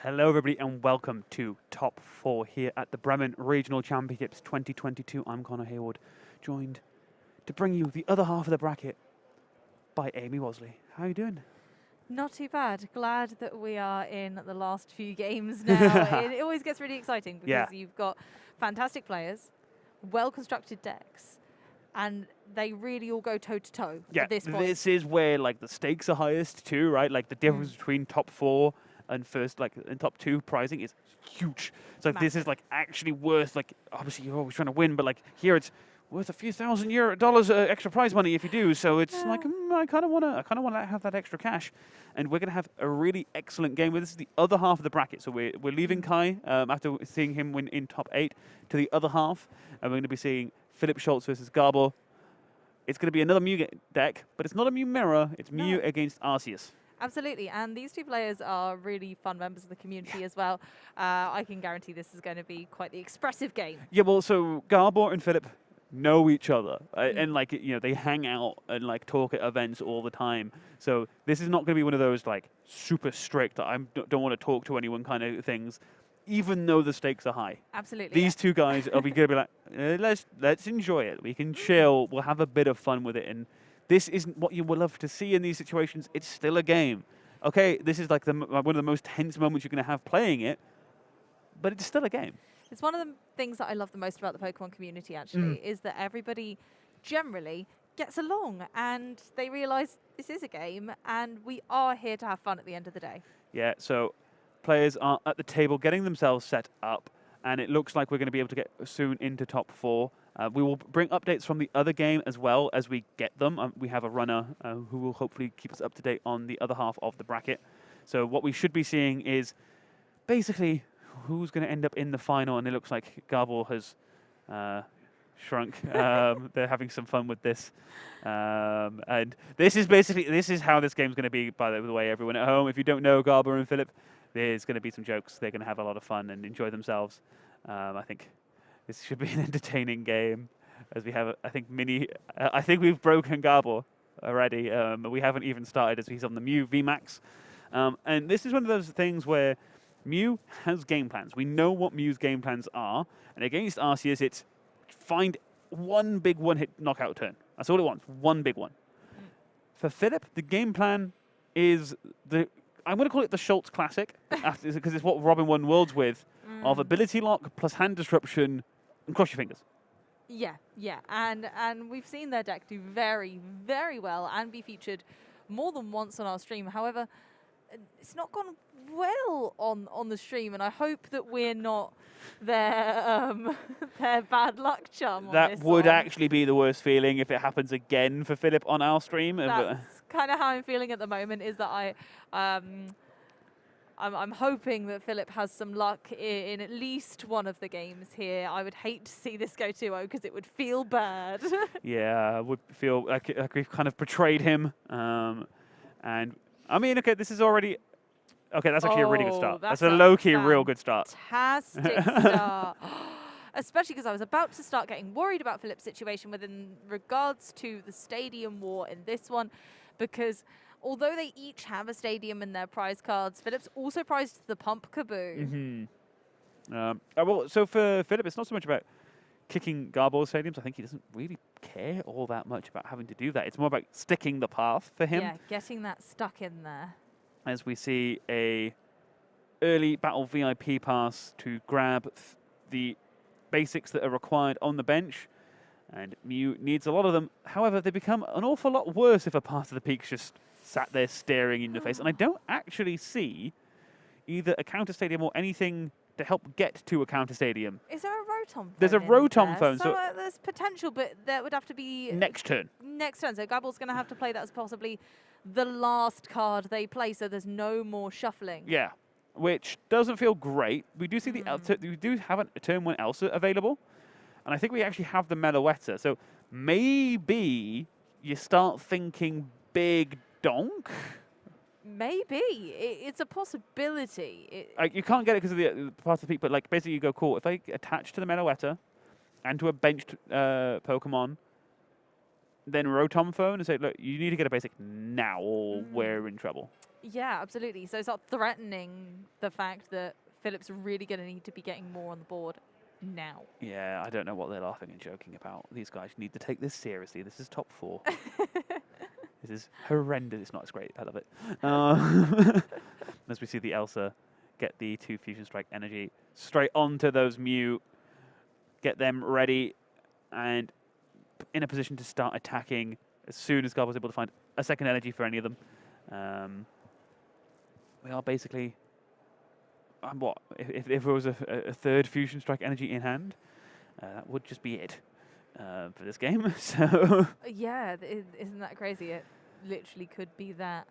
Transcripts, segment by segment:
Hello everybody and welcome to Top 4 here at the Bremen Regional Championships 2022. I'm Connor Hayward, joined to bring you the other half of the bracket by Amy Wosley. How are you doing? Not too bad. Glad that we are in the last few games now. It always gets really exciting because you've got fantastic players, well-constructed decks, and they really all go toe-to-toe at this point. This is where the stakes are highest too, right? Like the difference between top 4 and first, and top 2 pricing is huge. So this is actually worth, obviously you're always trying to win, but here it's worth a few $1,000 extra prize money if you do. So it's I kind of want to have that extra cash, and we're going to have a really excellent game. This is the other half of the bracket. So we're leaving Kai after seeing him win in top 8 to the other half, and we're going to be seeing Philip Schulz versus Gabor. It's going to be another Mew deck, but it's not a Mew mirror. It's Mew against RCS. Absolutely, and these two players are really fun members of the community as well. I can guarantee this is going to be quite the expressive game. Yeah, well, so Gabor and Philip know each other, and they hang out and talk at events all the time. So this is not going to be one of those super strict, I don't want to talk to anyone kind of things, even though the stakes are high. Absolutely. These two guys are going to be let's enjoy it. We can chill. We'll have a bit of fun with it. And this isn't what you would love to see in these situations. It's still a game. Okay, this is one of the most tense moments you're going to have playing it, but it's still a game. It's one of the things that I love the most about the Pokemon community, actually, is that everybody generally gets along and they realize this is a game and we are here to have fun at the end of the day. Yeah, so players are at the table getting themselves set up, and it looks like we're going to be able to get soon into top 4. We will bring updates from the other game as well as we get them. We have a runner who will hopefully keep us up to date on the other half of the bracket. So what we should be seeing is basically who's going to end up in the final, and it looks like Gabor has shrunk. They're having some fun with this. And this is how this game's going to be, by the way, everyone at home. If you don't know Gabor and Philip, there's going to be some jokes. They're going to have a lot of fun and enjoy themselves. I think this should be an entertaining game, as we have, I think we've broken Gabor already. We haven't even started, as he's on the Mew VMAX. And this is one of those things where Mew has game plans. We know what Mew's game plans are. And against Arceus, it's find one big one-hit knockout turn. That's all it wants, one big one. For Philip, the game plan is I'm going to call it the Schulz Classic, because it's what Robin won Worlds with, of ability lock plus hand disruption and cross your fingers. Yeah, and we've seen their deck do very, very well and be featured more than once on our stream. However, it's not gone well on the stream, and I hope that we're not their bad luck charm on this. That would actually be the worst feeling if it happens again for Philip on our stream. That's kind of how I'm feeling at the moment, is that I'm hoping that Philip has some luck in at least one of the games here. I would hate to see this go 2-0 because it would feel bad. Yeah, I would feel like we've kind of betrayed him. And I mean, okay, this is already... Okay, that's actually a really good start. That's a low-key, real good start. Fantastic start. Especially because I was about to start getting worried about Philip's situation within regards to the stadium war in this one, because although they each have a stadium in their prize cards, Philip's also prized the Pump Kaboo. Well, so for Philip, it's not so much about kicking Gabor's stadiums. I think he doesn't really care all that much about having to do that. It's more about sticking the path for him. Yeah, getting that stuck in there. As we see a early battle VIP pass to grab the basics that are required on the bench, and Mew needs a lot of them. However, they become an awful lot worse if a part of the peak's just sat there staring in the face. And I don't actually see either a counter stadium or anything to help get to a counter stadium. Is there a Rotom phone? There's a Rotom phone. So there's potential, but that would have to be... Next turn. Next turn. So Gabor's going to have to play that as possibly the last card they play, so there's no more shuffling. Yeah, which doesn't feel great. We do see we do have a turn 1 Elsa available, and I think we actually have the Meloetta. So maybe you start thinking big donk. Maybe. It's a possibility. You can't get it because of the part of the peak, but basically you go, cool, if I attach to the Meloetta and to a benched Pokemon, then Rotom phone and say, look, you need to get a basic now or we're in trouble. Yeah, absolutely. So start threatening the fact that Philip's really going to need to be getting more on the board now. Yeah, I don't know what they're laughing and joking about. These guys need to take this seriously. This is top 4. This is horrendous. It's not as great. I love it. As we see the Elsa get the 2 Fusion Strike energy straight onto those Mew, get them ready and in a position to start attacking as soon as Gabor was able to find a second energy for any of them. We are basically... what? If there was a third Fusion Strike energy in hand, that would just be it for this game. So Yeah, isn't that crazy? It literally could be that.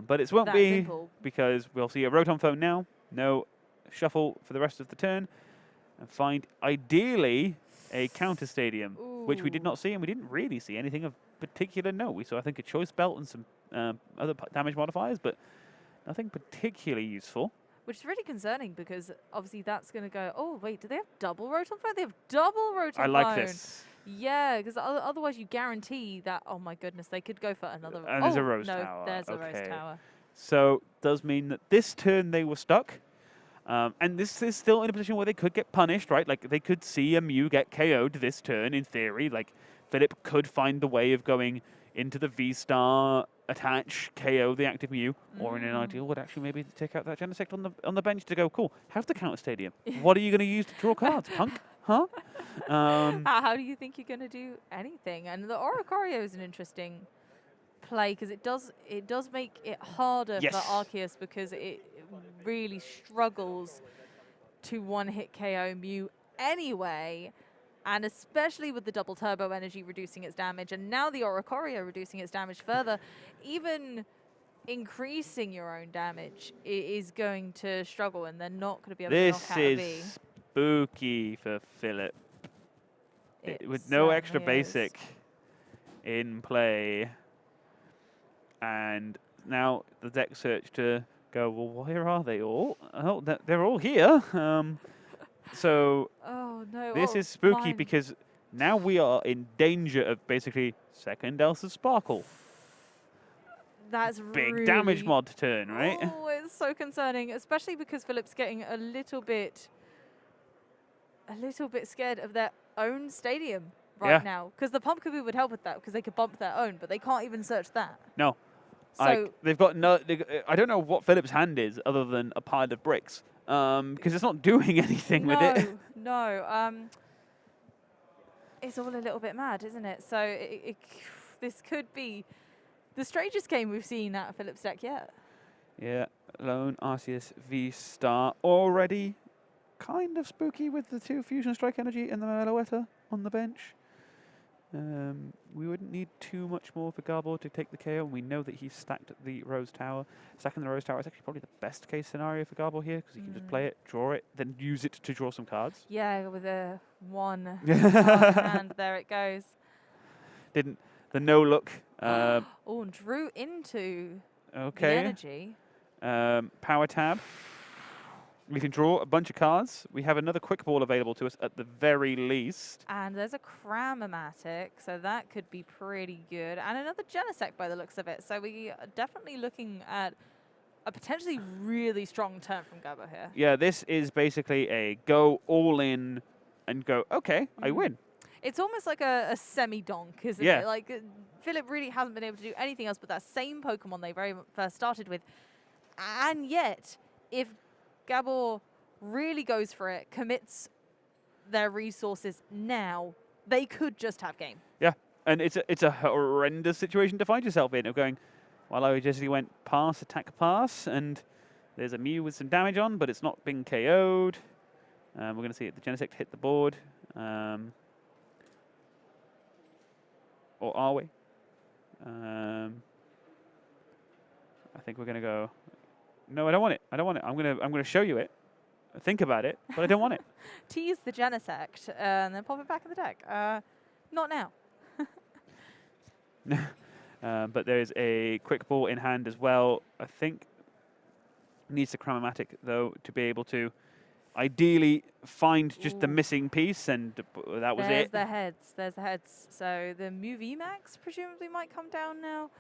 but it won't that be simple. because we'll see a Rotom phone now. No shuffle for the rest of the turn. And find, ideally, a counter stadium, which we did Ooh. not see, and we didn't really see anything of particular note. We saw, I think, a choice belt and some other damage modifiers, but nothing particularly useful. Which is really concerning because obviously that's going to go, oh, wait, do they have double Rotom phone? They have double Rotom phone. I like this. Yeah, because otherwise you guarantee that, oh my goodness, they could go for another. And there's a oh, Rose no, Tower. there's a Okay. Rose Tower. So does mean that this turn they were stuck. And this is still in a position where they could get punished, right? Like, they could see a Mew get KO'd this turn, in theory. Like, Philip could find the way of going into the V-Star, attach, KO the active Mew, or in an ideal would actually maybe take out that Genesect on the bench to go, cool, have the counter stadium. What are you going to use to draw cards, punk? Huh? How do you think you're going to do anything? And the Oricorio is an interesting play because it does make it harder Yes. for Arceus because it really struggles to one-hit KO Mew anyway, and especially with the double turbo energy reducing its damage, and now the Oricorio reducing its damage further, even increasing your own damage is going to struggle, and they're not going to be able to knock This out a V. is spooky for Philip. It With no extra certainly is. basic in play. And now the deck search to go, well, where are they all? Oh, they're all here. So Oh no! this is spooky because now we are in danger of basically second Elsa Sparkle. That's Big really damage mod turn, right? Oh, it's so concerning, especially because Philip's getting a little bit scared of their own stadium right now. Because the Pumpkaboo would help with that because they could bump their own, but they can't even search that. No. So They've got no. I don't know what Philip's hand is other than a pile of bricks, because it's not doing anything with it. No. It's all a little bit mad, isn't it? So this could be the strangest game we've seen out of Philip's deck yet. Yeah, lone Arceus V-Star already kind of spooky with the 2 Fusion Strike energy and the Meloetta on the bench. We wouldn't need too much more for Gabor to take the KO, and we know that he's stacked the Rose Tower. Stacking the Rose Tower is actually probably the best case scenario for Gabor here, because he can just play it, draw it, then use it to draw some cards. Yeah, with a 1 hand, there it goes. The no-look. Oh, and drew into the energy. Power tab. We can draw a bunch of cards. We have another Quick Ball available to us at the very least. And there's a Cramomatic, so that could be pretty good. And another Genesect by the looks of it. So we are definitely looking at a potentially really strong turn from Gabor here. Yeah, this is basically a go all in and go, okay, I win. It's almost like a semi-donk, isn't it? Like, Philip really hasn't been able to do anything else but that same Pokemon they very first started with. And yet, if Gabor really goes for it, commits their resources now, they could just have game. Yeah, and it's a horrendous situation to find yourself in, of going, well, I just went pass, attack, pass, and there's a Mew with some damage on, but it's not been KO'd. We're going to see the Genesect hit the board. Or are we? I think we're going to go, no, I don't want it. I don't want it. I'm gonna show you it. Think about it, but I don't want it. Tease the Genesect and then pop it back in the deck. Not now. But there is a Quick Ball in hand as well. I think needs the Cramomatic, though, to be able to ideally find just the missing piece, and that was it. There's the heads. So the Mew VMAX presumably might come down now.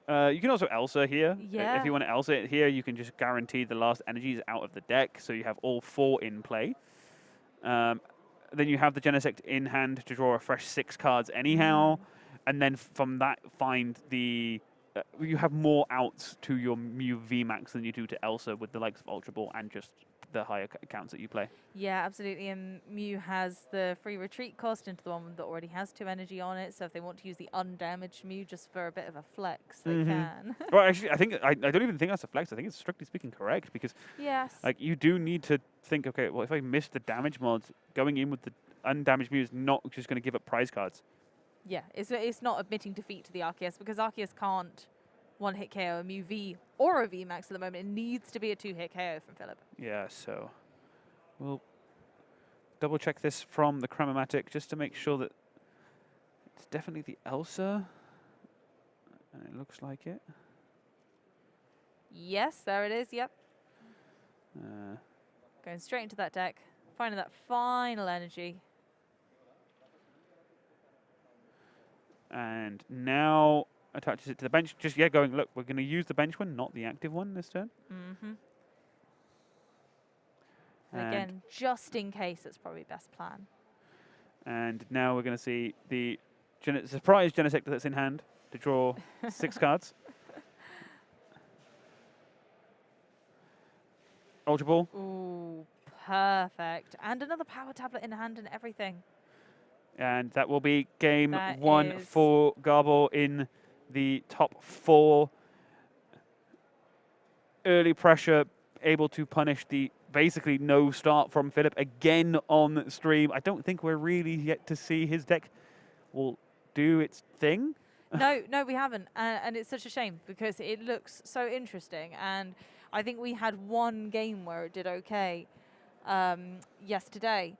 You can also Elsa here. Yeah. If you want to Elsa it here, you can just guarantee the last energies out of the deck, so you have all 4 in play. Then you have the Genesect in hand to draw a fresh 6 cards anyhow, and then from that find the... you have more outs to your Mew VMAX than you do to Elsa with the likes of Ultra Ball and just the higher accounts that you play. Yeah, absolutely. And Mew has the free retreat cost into the one that already has 2 energy on it. So if they want to use the undamaged Mew just for a bit of a flex, they can. Well, actually, I think I don't even think that's a flex. I think it's strictly speaking correct because Yes. like you do need to think, okay, well, if I miss the damage mods, going in with the undamaged Mew is not just going to give up prize cards. Yeah, it's not admitting defeat to the RCS because RCS can't one-hit KO a Mew V or a VMAX at the moment. It needs to be a 2-hit KO from Philip. Yeah, so we'll double check this from the Chromatic just to make sure that it's definitely the Elsa. And it looks like it. Yes, there it is, yep. Going straight into that deck, finding that final energy. And now attaches it to the bench. Just, yeah, going, look, we're going to use the bench one, not the active one this turn. And again, just in case, it's probably best plan. And now we're going to see the surprise Genesect that's in hand to draw 6 cards. Ultra Ball. Ooh, perfect. And another power tablet in hand and everything. And that will be game That 1 for Gabor in the top 4. Early pressure, able to punish the basically no start from Philip again on stream. I don't think we're really yet to see his deck will do its thing. No, we haven't. And it's such a shame because it looks so interesting. And I think we had one game where it did okay yesterday.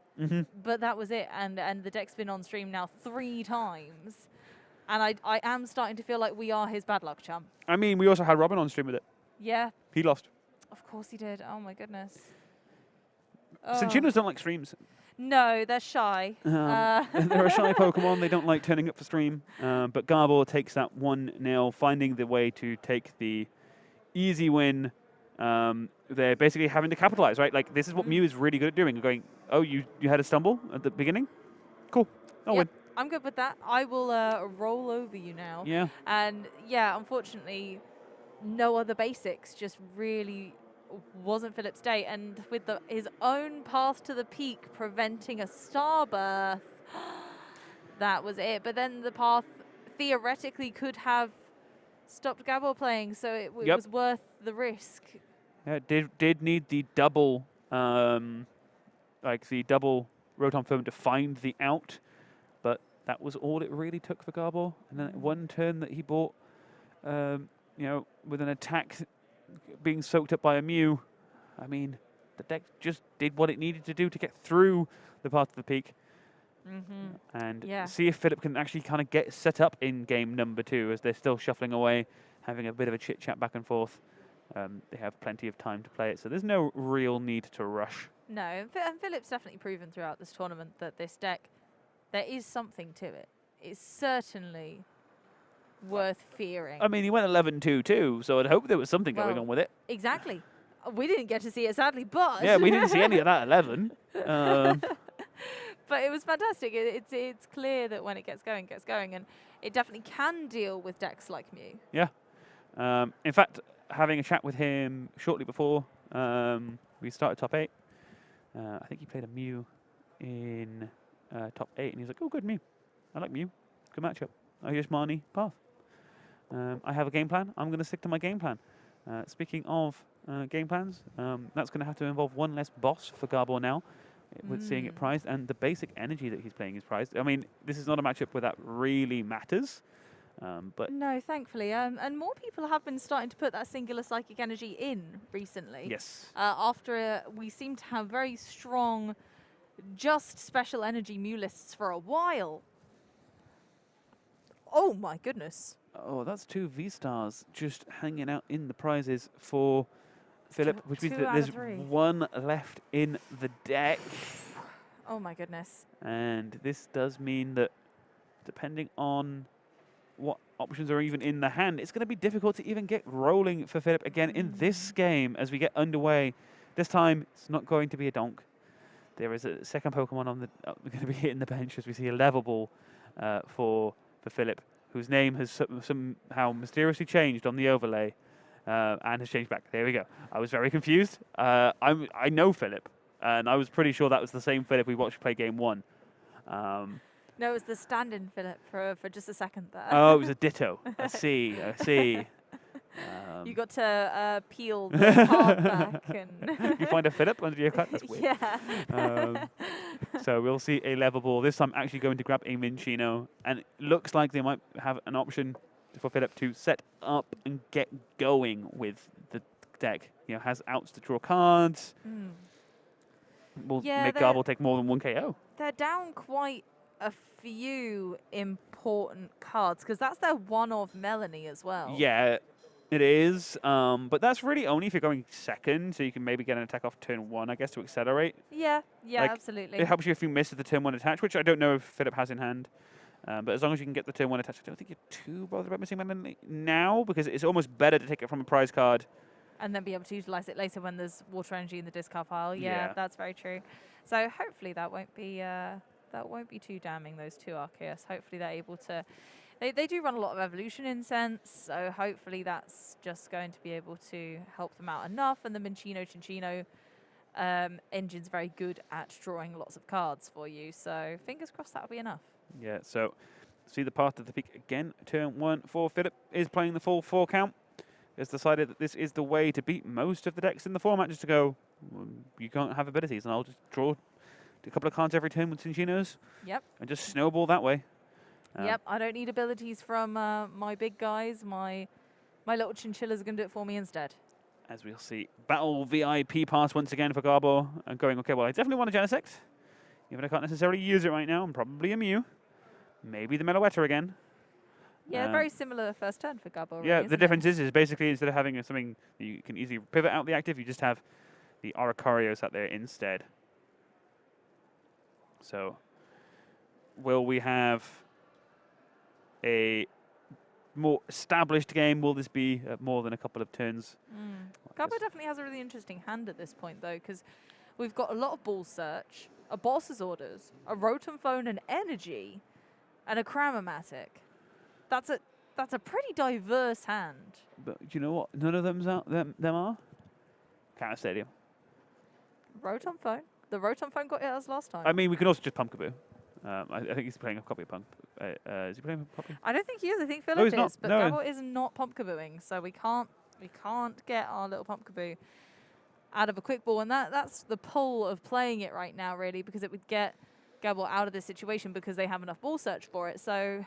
But that was it. And the deck's been on stream now 3 times. And I am starting to feel like we are his bad luck chum. I mean, we also had Robin on stream with it. Yeah. He lost. Of course he did. Oh, my goodness. Cinchinos don't like streams. No, they're shy. They're a shy Pokemon. They don't like turning up for stream. But Gabor takes that 1-0, finding the way to take the easy win. They're basically having to capitalize, right? Like, this is what Mew is really good at doing. Going, oh, you had a stumble at the beginning? Cool. I'll win. I'm good with that. I will roll over you now. Yeah. And, yeah, unfortunately, no other basics. Just really wasn't Philip's day. And with his own path to the peak preventing a Starbirth, that was it. But then the path theoretically could have stopped Gabor playing, so it was worth the risk. Yeah, did need the double, like the double Rotom Foam to find the out, but that was all it really took for Gabor. And then one turn that he bought, you know, with an attack being soaked up by a Mew, I mean, the deck just did what it needed to do to get through the path to the peak. And see if Philip can actually kind of get set up in game number 2 as they're still shuffling away, having a bit of a chit-chat back and forth. They have plenty of time to play it, so there's no real need to rush. No, and Philip's definitely proven throughout this tournament that this deck, there is something to it. It's certainly worth fearing. I mean, he went 11-2 too, so I'd hope there was something going on with it. Exactly. We didn't get to see it, sadly, but... Yeah, we didn't see any of that 11. But it was fantastic. It's clear that when it gets going, and it definitely can deal with decks like Mew. Yeah. In fact, having a chat with him shortly before we started top 8, I think he played a Mew in top 8, and he was like, oh, good Mew. I like Mew. Good matchup. I just Marnie path. I have a game plan. I'm going to stick to my game plan. Speaking of game plans, that's going to have to involve one less boss for Gabor now, with seeing it prized, and the basic energy that he's playing is prized. I mean, this is not a matchup where that really matters. But no, thankfully. And more people have been starting to put that singular psychic energy in recently. Yes. After we seem to have very strong, just special energy Mew lists for a while. Oh my goodness. Oh, that's 2 V-Stars just hanging out in the prizes for Philip, which means that there's 1 left in the deck. Oh my goodness. And this does mean that depending on what options are even in the hand, it's going to be difficult to even get rolling for Philip again in this game as we get underway. This time, it's not going to be a donk. There is a second Pokemon on the going to be hitting the bench as we see a level ball for Philip, whose name has somehow mysteriously changed on the overlay and has changed back. There we go. I was very confused. I know Philip, and I was pretty sure that was the same Philip we watched play game 1. No, it was the stand-in Philip for just a second there. Oh, it was a ditto. I see. I see. You got to peel the card back and you find a Philip under your cut? That's weird. Yeah. So we'll see a level ball. This time actually going to grab a Minccino. And it looks like they might have an option for Philip to set up and get going with the deck. You know, has outs to draw cards. Will make Gabor take more than 1 KO. They're down quite a few important cards because that's their one of Melanie as well. Yeah, it is. But that's really only if you're going second, so you can maybe get an attack off turn 1, I guess, to accelerate. Yeah, Like, absolutely. It helps you if you miss the turn 1 attach, which I don't know if Philip has in hand. But as long as you can get the turn 1 attach, I don't think you're too bothered about missing Melanie now, because it's almost better to take it from a prize card. And then be able to utilize it later when there's water energy in the discard pile. Yeah, Yeah. that's very true. So hopefully that won't be too damning, those 2 Arceus. Hopefully they're able to... They do run a lot of evolution incense, so hopefully that's just going to be able to help them out enough. And the Minccino engine's very good at drawing lots of cards for you. So fingers crossed that'll be enough. Yeah, so see the path to the peak again. Turn 1 for Philip is playing the full 4 count. Has decided that this is the way to beat most of the decks in the format, just to go, well, you can't have abilities, and I'll just draw a couple of cards every turn with Cinchinos. Yep. And just snowball that way. Yep, I don't need abilities from my big guys. My little chinchillas are going to do it for me instead. As we'll see, Battle VIP pass once again for Gabor. And going, okay, well, I definitely want a Genesect. Even I can't necessarily use it right now. I'm probably a Mew. Maybe the Meloetta again. Yeah, very similar first turn for Gabor. Yeah, really, the difference is basically instead of having something that you can easily pivot out the active, you just have the Aracarios out there instead. So, will we have a more established game? Will this be more than a couple of turns? Gabor definitely has a really interesting hand at this point, though, because we've got a lot of ball search, a boss's orders, a Rotom Phone and energy, and a Cramomatic. That's a pretty diverse hand. But you know what? None of them are. Counter Stadium. Rotom Phone. The Rotom Phone got it as last time. I mean, we can also just Pumpkaboo. I think he's playing a copy of Pump. Is he playing a copy? I don't think he is. I think Philip No, he's is, not. but No. Gabor is not Pumpkabooing, so we can't get our little Pumpkaboo out of a quick ball, and that's the pull of playing it right now, really, because it would get Gabor out of this situation because they have enough ball search for it. So,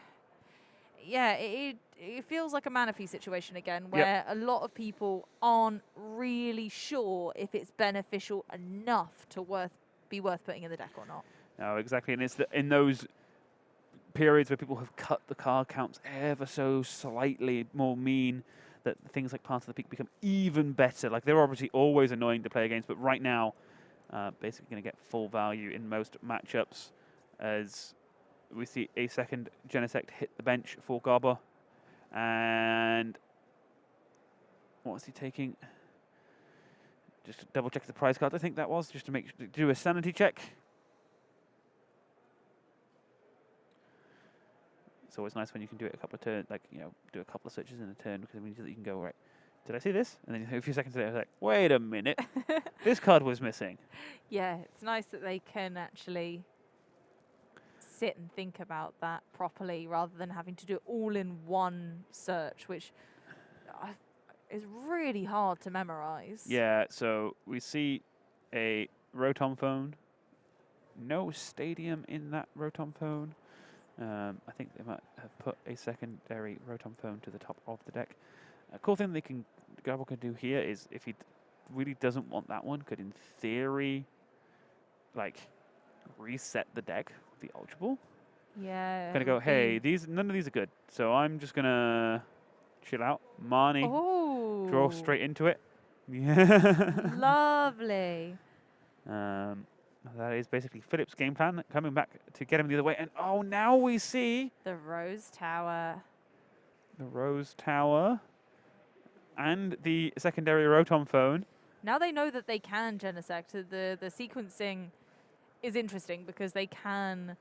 yeah, it feels like a Manaphy situation again, where a lot of people aren't really sure if it's beneficial enough to be worth putting in the deck or not. No, exactly, and it's in those periods where people have cut the card counts ever so slightly more mean that things like Path of the Peak become even better. Like, they're obviously always annoying to play against, but right now, basically going to get full value in most matchups as we see a second Genesect hit the bench for Gabor. And what's he taking? Just to double check the prize card, I think that was, just to do a sanity check. It's always nice when you can do it a couple of turns, like, you know, do a couple of searches in a turn, because it means that you can go, right, did I see this? And then a few seconds later, I was like, wait a minute, this card was missing. Yeah, it's nice that they can actually sit and think about that properly rather than having to do it all in one search, which is really hard to memorize. Yeah, so we see a Rotom Phone. No Stadium in that Rotom Phone. I think they might have put a secondary Rotom Phone to the top of the deck. A cool thing Gabor can do here is, if he really doesn't want that one, could in theory, like, reset the deck with the Ultra Ball. Yeah. Gonna go, hey, none of these are good, so I'm just gonna chill out. Marnie, draw straight into it. Yeah. Lovely. That is basically Philip's game plan, coming back to get him the other way. And oh, now we see The Rose Tower. The Rose Tower. And the secondary Rotom phone. Now they know that they can Genesect. The sequencing is interesting because they can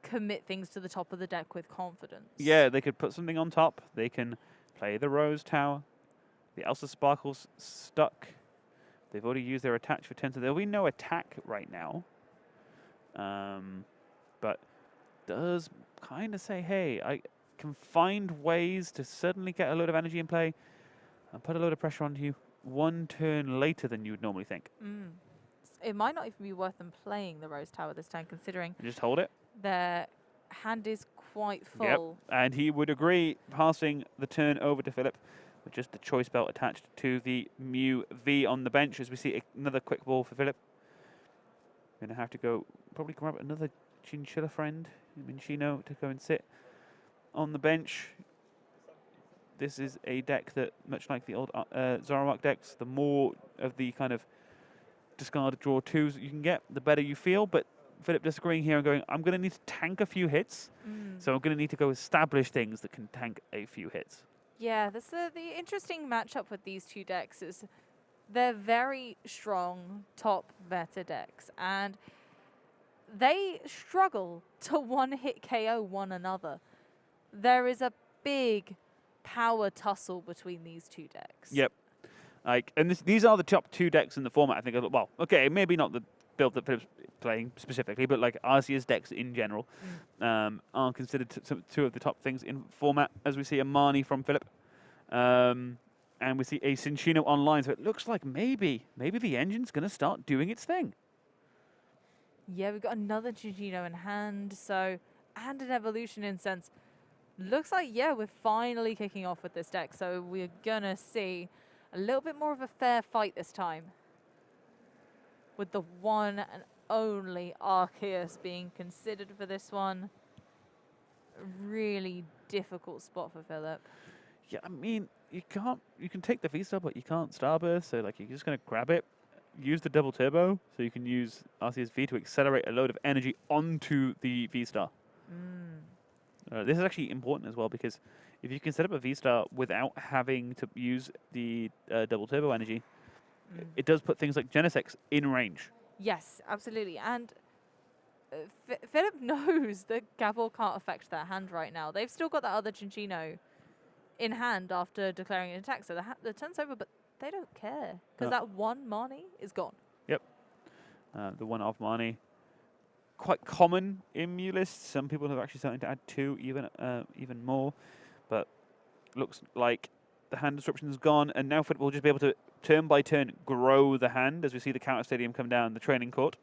commit things to the top of the deck with confidence. Yeah, they could put something on top. They can play the Rose Tower. The Elsa Sparkle's stuck. They've already used their attach for 10, so there'll be no attack right now. But does kind of say, hey, I can find ways to suddenly get a load of energy in play and put a load of pressure on you one turn later than you would normally think. It might not even be worth them playing the Rose Tower this time, considering And just hold it. their hand is quite full. Yep. And he would agree, passing the turn over to Philip with just the choice belt attached to the Mew V on the bench as we see another quick ball for Philip. Going to have to go probably grab another Chinchilla friend, Minchino, to go and sit on the bench. This is a deck that, much like the old Zoroark decks, the more of the kind of discarded draw twos you can get, the better you feel. But Philip disagreeing here and going, I'm going to need to tank a few hits, so I'm going to need to go establish things that can tank a few hits. Yeah, that's the interesting matchup with these two decks is they're very strong top meta decks, and they struggle to one-hit KO one another. There is a big power tussle between these two decks. Yep. And these are the top two decks in the format, I think. Well, okay, maybe not the build that Philip's playing specifically, but like RCS decks in general are considered two of the top things in format, as we see a Marnie from Philip. And we see a Cinccino online, so it looks like maybe the engine's going to start doing its thing. Yeah, we've got another Cinccino in hand, so, and an evolution in sense. Looks like, yeah, we're finally kicking off with this deck, so we're gonna see a little bit more of a fair fight this time. With the one and only Arceus being considered for this one. A really difficult spot for Philip. Yeah, I mean, you can take the V-Star, but you can't Starburst, so like you're just going to grab it, use the double turbo, so you can use RCS V to accelerate a load of energy onto the V-Star. This is actually important as well, because if you can set up a V-Star without having to use the double turbo energy, it does put things like Genesect in range. Yes, absolutely. And Philip knows that Gabor can't affect their hand right now. They've still got that other Cinccino in hand after declaring an attack, so the turn's over, but they don't care, because that one Marnie is gone. Yep. The one of Marnie. Quite common in Mew lists. Some people have actually started to add two, even more. But looks like the hand disruption is gone, and now Philip will just be able to turn by turn grow the hand as we see the counter stadium come down the training court.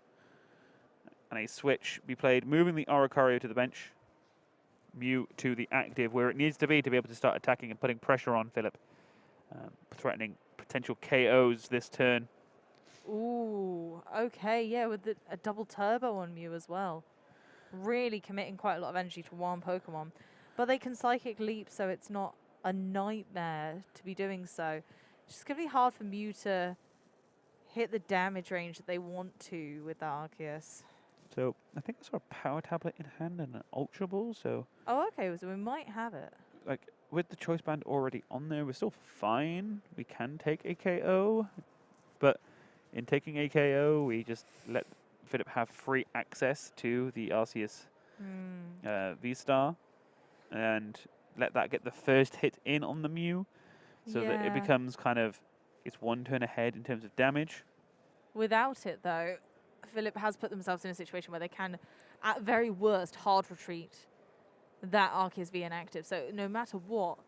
And a switch be played, moving the Oricorio to the bench. Mew to the active, where it needs to be able to start attacking and putting pressure on Philip, threatening potential KOs this turn. Ooh, okay, yeah, with a double turbo on Mew as well. Really committing quite a lot of energy to one Pokemon. But they can Psychic Leap, so it's not a nightmare to be doing so. It's just going to be hard for Mew to hit the damage range that they want to with the Arceus. So I think I saw a Power Tablet in hand and an Ultra Ball, so... Oh, okay, so we might have it. Like, with the Choice Band already on there, we're still fine. We can take a KO, but in taking a KO, we just let Philip have free access to the Arceus V-Star and let that get the first hit in on the Mew, so that it becomes kind of, it's one turn ahead in terms of damage. Without it, though, Philip has put themselves in a situation where they can, at very worst, hard retreat that Arceus V inactive. So no matter what,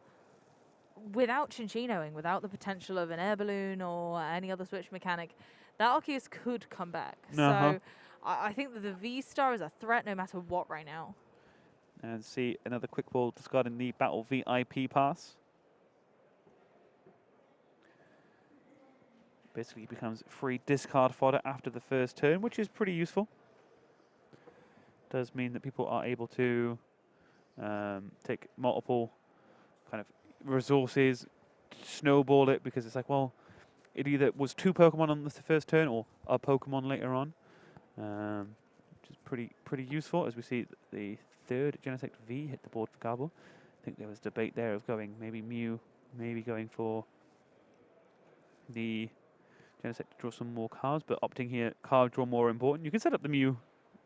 without Cinccinoing, without the potential of an air balloon or any other switch mechanic, that Arceus could come back. So I think that the V-Star is a threat no matter what right now. And see another quick ball discarding the Battle VIP pass. Basically becomes free discard fodder after the first turn, which is pretty useful. Does mean that people are able to take multiple kind of resources, snowball it, because it's like, well, it either was two Pokemon on the first turn or a Pokemon later on, which is pretty useful, as we see the third Genesect V hit the board for Gabor. think there was debate there of going maybe Mew, maybe going for the Genesect to draw some more cards, but opting here, card draw more important. You can set up the Mew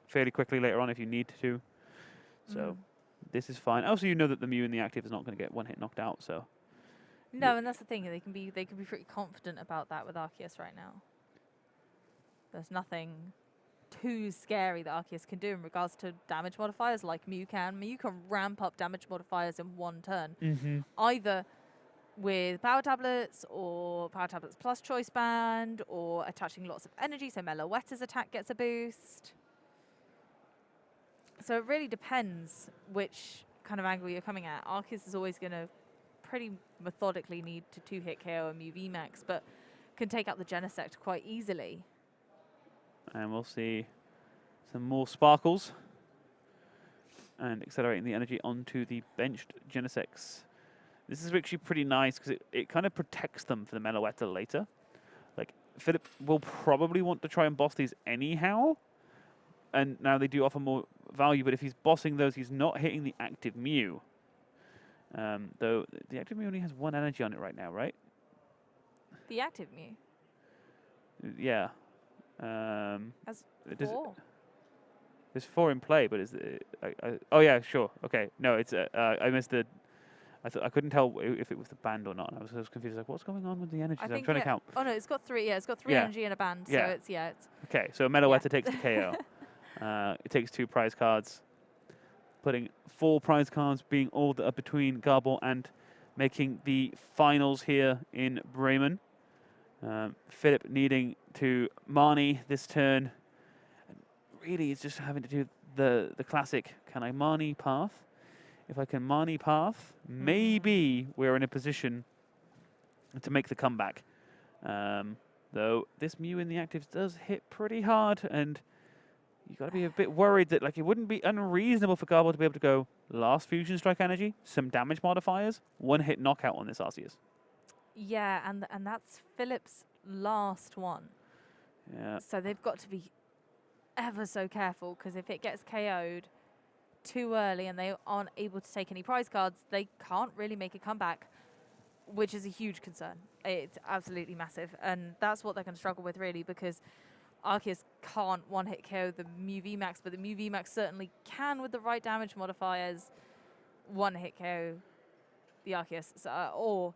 fairly quickly later on if you need to. So this is fine. Also, you know that the Mew in the active is not going to get one hit knocked out. So No, and that's the thing. They can be pretty confident about that with Arceus right now. There's nothing too scary that Arceus can do in regards to damage modifiers like Mew can. Mew can ramp up damage modifiers in one turn, either with power tablets or power tablets plus choice band or attaching lots of energy, so Meloetta's attack gets a boost. So it really depends which kind of angle you're coming at. Arceus is always going to pretty methodically need to 2-hit KO a Mew VMAX, but can take out the Genesect quite easily. And we'll see some more sparkles and accelerating the energy onto the benched Genesects. This is actually pretty nice because it kind of protects them for the Meloetta later. Like, Philip will probably want to try and boss these anyhow. And now they do offer more value, but if he's bossing those, he's not hitting the active Mew. Though the active Mew only has 1 energy on it right now, right? The active Mew? Yeah. Has 4. There's 4 in play, but is it? Oh yeah, sure. Okay, no, it's I missed the. I couldn't tell if it was the band or not. I was confused. Like, what's going on with the energy? I'm trying to count. Oh no, it's got 3. Yeah, it's got 3 energy and a band. So it's it's. Okay, so Meloetta takes the KO. It takes 2 prize cards, putting 4 prize cards being all that are between Gabor and making the finals here in Bremen. Philip needing to Marnie this turn. Really, it's just having to do the classic, can I Marnie path? If I can Marnie path, maybe we're in a position to make the comeback. Though this Mew in the actives does hit pretty hard, and you've got to be a bit worried that like it wouldn't be unreasonable for Gabor to be able to go last Fusion Strike energy, some damage modifiers, 1-hit knockout on this Arceus. Yeah, and that's Philip's last one. Yeah. So they've got to be ever so careful, because if it gets KO'd too early and they aren't able to take any prize cards, they can't really make a comeback, which is a huge concern. It's absolutely massive, and that's what they're going to struggle with, really, because Arceus can't 1-hit KO the Mew VMAX, but the Mew VMAX certainly can, with the right damage modifiers, 1-hit KO the Arceus. So, or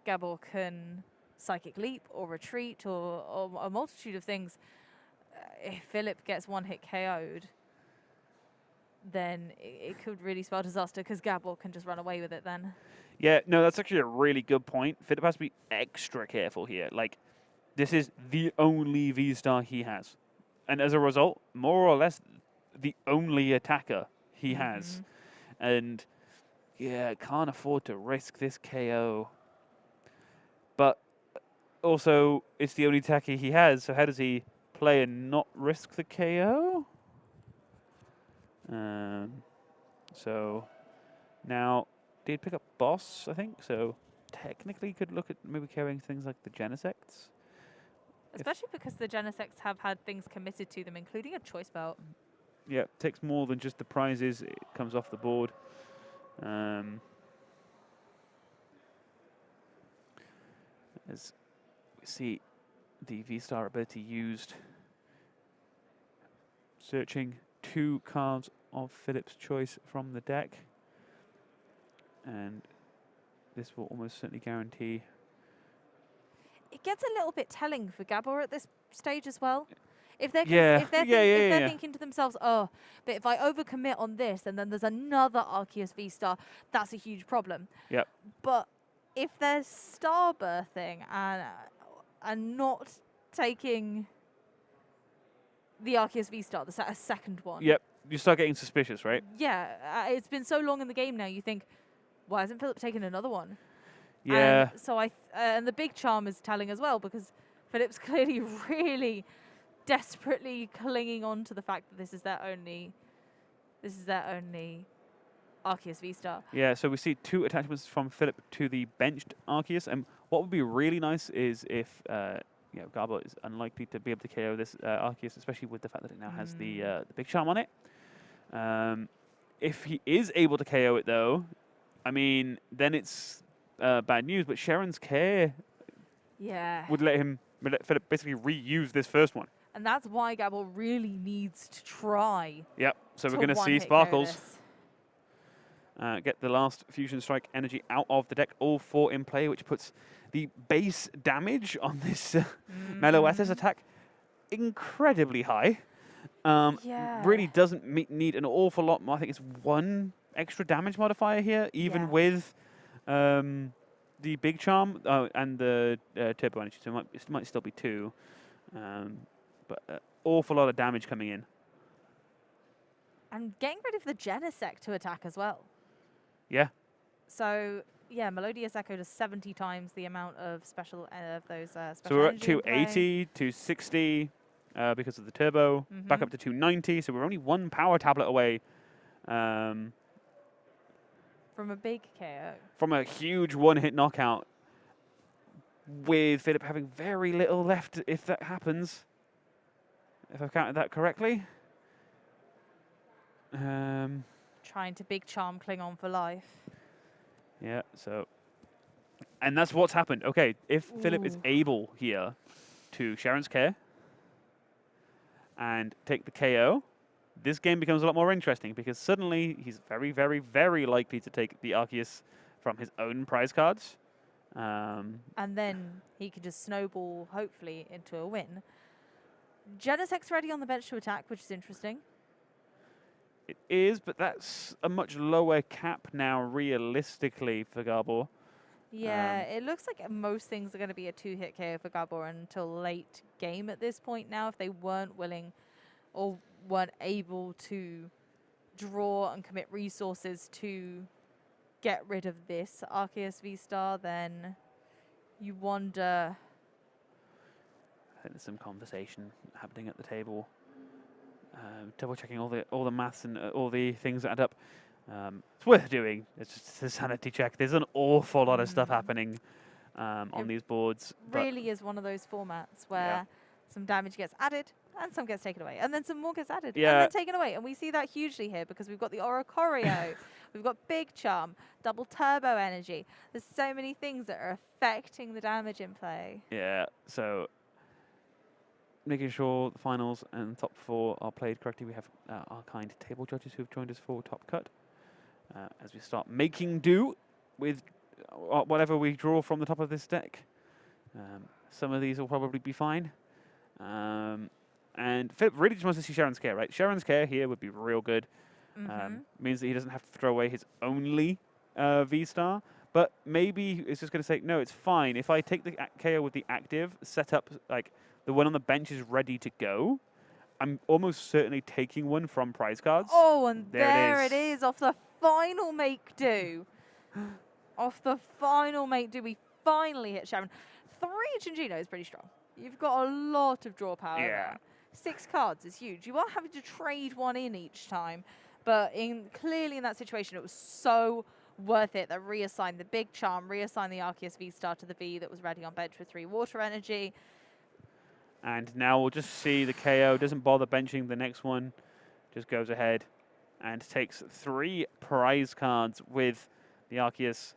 Gabor can Psychic Leap or Retreat or a multitude of things. If Philip gets 1-hit KO'd, then it could really spell disaster, because Gabor can just run away with it then. Yeah, no, that's actually a really good point. Philip has to be extra careful here. Like, this is the only V-Star he has. And as a result, more or less the only attacker he has. And, yeah, can't afford to risk this KO. But also, it's the only attacker he has, so how does he play and not risk the KO? So, now, did pick up Boss, I think, so technically could look at maybe carrying things like the Genesects. Especially because the Genesects have had things committed to them, including a choice belt. Yeah, takes more than just the prizes. It comes off the board. As we see the V-Star ability used, searching 2 cards of Philip's choice from the deck. And this will almost certainly guarantee. It gets a little bit telling for Gabor at this stage as well. If they're thinking to themselves, oh, but if I overcommit on this and then there's another Arceus V-Star, that's a huge problem. Yep. But if they're star birthing and not taking the Arceus V-Star, the second one. Yep. You start getting suspicious, right? Yeah. It's been so long in the game now, you think, why hasn't Philip taken another one? Yeah. And so and the big charm is telling as well, because Philip's clearly really desperately clinging on to the fact that this is their only Arceus V-Star. Yeah, so we see 2 attachments from Philip to the benched Arceus, and what would be really nice is if Gabor is unlikely to be able to KO this Arceus, especially with the fact that it now has the big charm on it. If he is able to KO it though, I mean, then it's bad news. But Sharon's care Yeah. would let Philip basically reuse this first one. And that's why Gabor really needs to try Yep. So we're to going to see one-hit KO Sparkles this. get the last Fusion Strike energy out of the deck, all 4 in play, which puts the base damage on this Mellow SS attack incredibly high. Yeah. Really doesn't need an awful lot more. I think it's 1 extra damage modifier here, even Yeah. with the Big Charm and the Turbo Energy. So it might still be 2. But awful lot of damage coming in. And getting rid of the Genesect to attack as well. Yeah. So, yeah, Melodious Echo does 70 times the amount of special of those special So we're at energy in play. 280, 260 because of the turbo, back up to 290. So we're only 1 power tablet away From a big KO. from a huge 1-hit knockout, with Philip having very little left if that happens. If I've counted that correctly. Trying to Big Charm Klingon for life. Yeah, so... And that's what's happened. Okay, if Philip is able here to Sharon's Care and take the KO, this game becomes a lot more interesting because suddenly he's very, very, very likely to take the Arceus from his own prize cards. And then he could just snowball, hopefully, into a win. Genesec's ready on the bench to attack, which is interesting. It is, but that's a much lower cap now, realistically, for Gabor. Yeah, it looks like most things are going to be a 2-hit KO for Gabor until late game at this point now. If they weren't willing or weren't able to draw and commit resources to get rid of this Arceus V-Star, then you wonder... I think there's some conversation happening at the table. Double checking all the maths and all the things that add up. It's worth doing. It's just a sanity check. There's an awful lot of stuff happening on these boards. Really is one of those formats where some damage gets added and some gets taken away, and then some more gets added and then taken away. And we see that hugely here because we've got the Oricorio, we've got Big Charm, double turbo energy. There's so many things that are affecting the damage in play. Yeah, so making sure the finals and top 4 are played correctly. We have our kind table judges who have joined us for Top Cut as we start making do with whatever we draw from the top of this deck. Some of these will probably be fine. And Philip really just wants to see Sharon's Care, right? Sharon's Care here would be real good. Means that he doesn't have to throw away his only V-Star. But maybe it's just going to say, no, it's fine. If I take the KO with the active, set up like the one on the bench is ready to go, I'm almost certainly taking one from prize cards. Oh, and there it is off the final make do. Off the final make do, we finally hit Sharon. 3 Chinchino is pretty strong. You've got a lot of draw power there. 6 cards is huge. You are having to trade one in each time, but clearly in that situation, it was so worth it that reassigned the Big Charm, reassigned the Arceus V-Star to the V that was ready on bench with 3 water energy. And now we'll just see the KO. Doesn't bother benching the next one. Just goes ahead and takes 3 prize cards with the Arceus.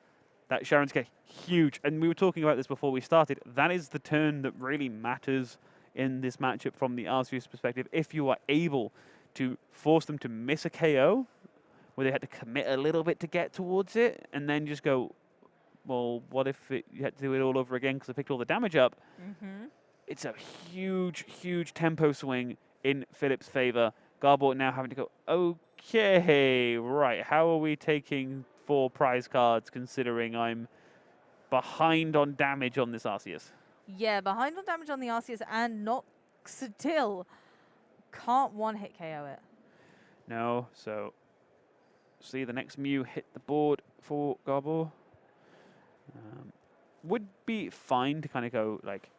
That Sharon's Care, huge. And we were talking about this before we started. That is the turn that really matters in this matchup from the Arceus perspective. If you are able to force them to miss a KO, where they had to commit a little bit to get towards it, and then just go, well, what if you had to do it all over again because I picked all the damage up? It's a huge, huge tempo swing in Philip's favor. Gabor now having to go, okay, right, how are we taking 4 prize cards considering I'm behind on damage on this Arceus? Yeah, behind on damage on the Arceus and not still can't one-hit KO it. No, so see the next Mew hit the board for Gabor. Would be fine to kind of go like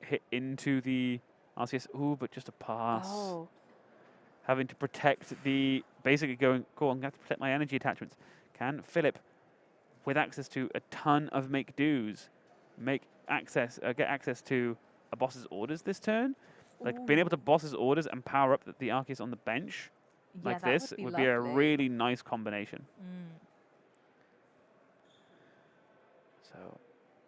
hit into the Arceus. Ooh, but just a pass. Oh. Having to protect the... Basically going, cool, I'm going to have to protect my energy attachments. Can Philip, with access to a ton of make-dos, get access to a boss's orders this turn? Like, being able to boss his orders and power up the Arceus on the bench like this would be a really nice combination. So